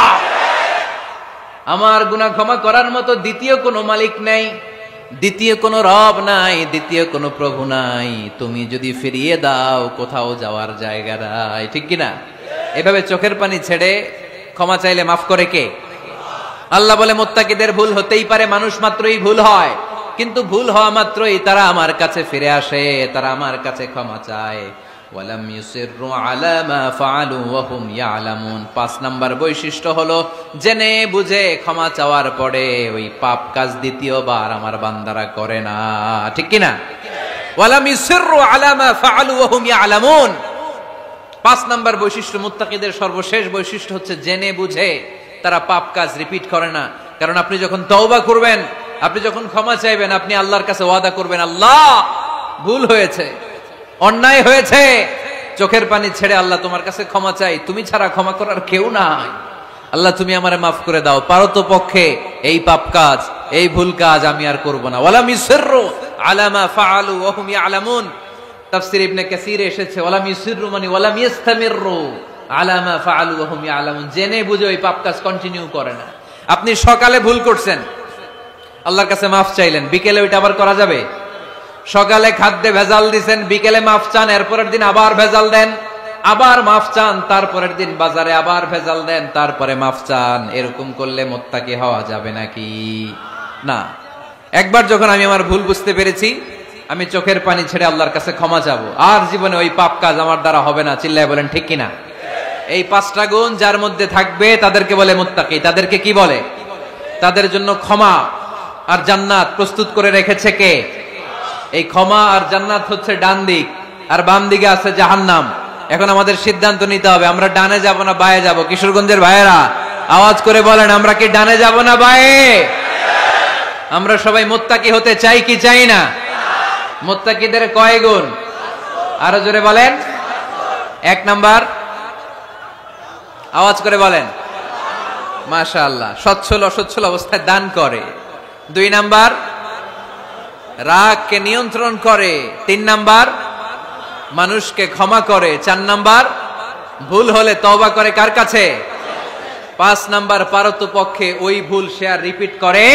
আমার গুনাহ ক্ষমা করার মতো দ্বিতীয় কোনো মালিক নেই, দ্বিতীয় কোনো রব নাই, দ্বিতীয় কোনো প্রভু নাই, তুমি যদি ফিরিয়ে দাও কোথাও যাওয়ার জায়গা নাই, ঠিক কিনা? এভাবে চোখের পানি ছেড়ে ক্ষমা চাইলে মাফ করে কে? আল্লাহ বলে মুত্তাকিদের ভুল হতেই পারে, মানুষ মাত্রই ভুল হয়, কিন্তু ভুল হওয়া মাত্রই তারা আমার কাছে ফিরে আসে, তারা আমার কাছে ক্ষমা চায়। ওয়ালাম ইউসিররু আলা মা ফাআলু ওয়া হুম ইয়ালামুন। ৫ নাম্বার বৈশিষ্ট্য হলো জেনে বুঝে ক্ষমা চাওয়ার পরে ওই পাপ কাজ দ্বিতীয়বার আমার বান্দারা করে না, ঠিক কিনা? ওয়ালাম ইউসিররু আলা মা ফাআলু ওয়া হুম ইয়ালামুন। ৫ নাম্বার বৈশিষ্ট্য, মুত্তাকিদের সর্বশেষ বৈশিষ্ট্য হচ্ছে জেনে বুঝে তারা পাপ কাজ রিপিট করে না। কারণ আপনি যখন তওবা করবেন, আপনি যখন ক্ষমা চাইবেন, আপনি আল্লাহর কাছে ওয়াদা করবেন, আল্লাহ ভুল হয়েছে, অন্যায় হয়েছে, চোখের পানি ছেড়ে আল্লাহ তোমার কাছে ক্ষমা চাই, তুমি ছাড়া ক্ষমা করার কেউ নাই, আল্লাহ তুমি আমারে মাফ করে দাও, পারতপক্ষে এই পাপ কাজ, এই ভুল কাজ আমি আর করব না। ওয়ালাম ইউসিররু আলা মা ফাআলু ওয়া হুম ইয়ালামুন। তাফসীর ইবনে কাসীরে এসেছে ওয়ালাম ইউসিররু মানে ওয়ালাম ইস্তামিররু আলা মা ফাআলু ওয়া হুম ইয়ালামুন, জেনে বুঝে ওই পাপ কাজ কন্টিনিউ করে না। আপনি সকালে ভুল করছেন, আল্লাহর কাছে মাফ চাইলেন, বিকেলে ওইটা আবার করা যাবে? সকালে খাদ্যে ভেজাল দিছেন, বিকেলে মাফ চান, এরপরের দিন আবার ভেজাল দেন, আবার মাফ চান, তারপরের দিন বাজারে আবার ভেজাল দেন, তারপরে মাফ চান। এরকম করলে মুত্তাকি হওয়া যাবে নাকি? না। একবার যখন আমি আমার ভুল বুঝতে পেরেছি, আমি চোখের পানি ছেড়ে আল্লাহর কাছে ক্ষমা চাবো, আর জীবনে ওই পাপ কাজ আমার দ্বারা হবে না। চিল্লায় বলেন ঠিক কিনা? এই 5টা গুণ যার মধ্যে থাকবে তাদেরকে বলে মুত্তাকি। তাদেরকে কি বলে? তাদের জন্য ক্ষমা আর জান্নাত প্রস্তুত করে রেখেছে কে? এই ক্ষমা আর জান্নাত হচ্ছে ডান দিক, আর বাম দিকে আছে জাহান্নাম। এখন আমাদের সিদ্ধান্ত নিতে হবে, আমরা ডানে যাব না বায়ে যাব। কিশোরগঞ্জের ভাইয়েরা আওয়াজ করে বলেন, আমরা কি ডানে যাব না বায়ে? আমরা সবাই মুত্তাকি হতে চাই কি চাই না? মুত্তাকিদের কয় গুণ? আরো জোরে বলেন। 1 নাম্বার, আওয়াজ করে বলেন। মাশাআল্লাহ, সচ্ছল অসচ্ছল অবস্থায় দান করে। 2 নাম্বার, রাগকে নিয়ন্ত্রণ করে। 3 নাম্বার, মানুষকে ক্ষমা করে। 4 নাম্বার, ভুল হলে তওবা করে কার কাছে? 5 নাম্বার, পারতপক্ষে ওই ভুল সে আর রিপিট করে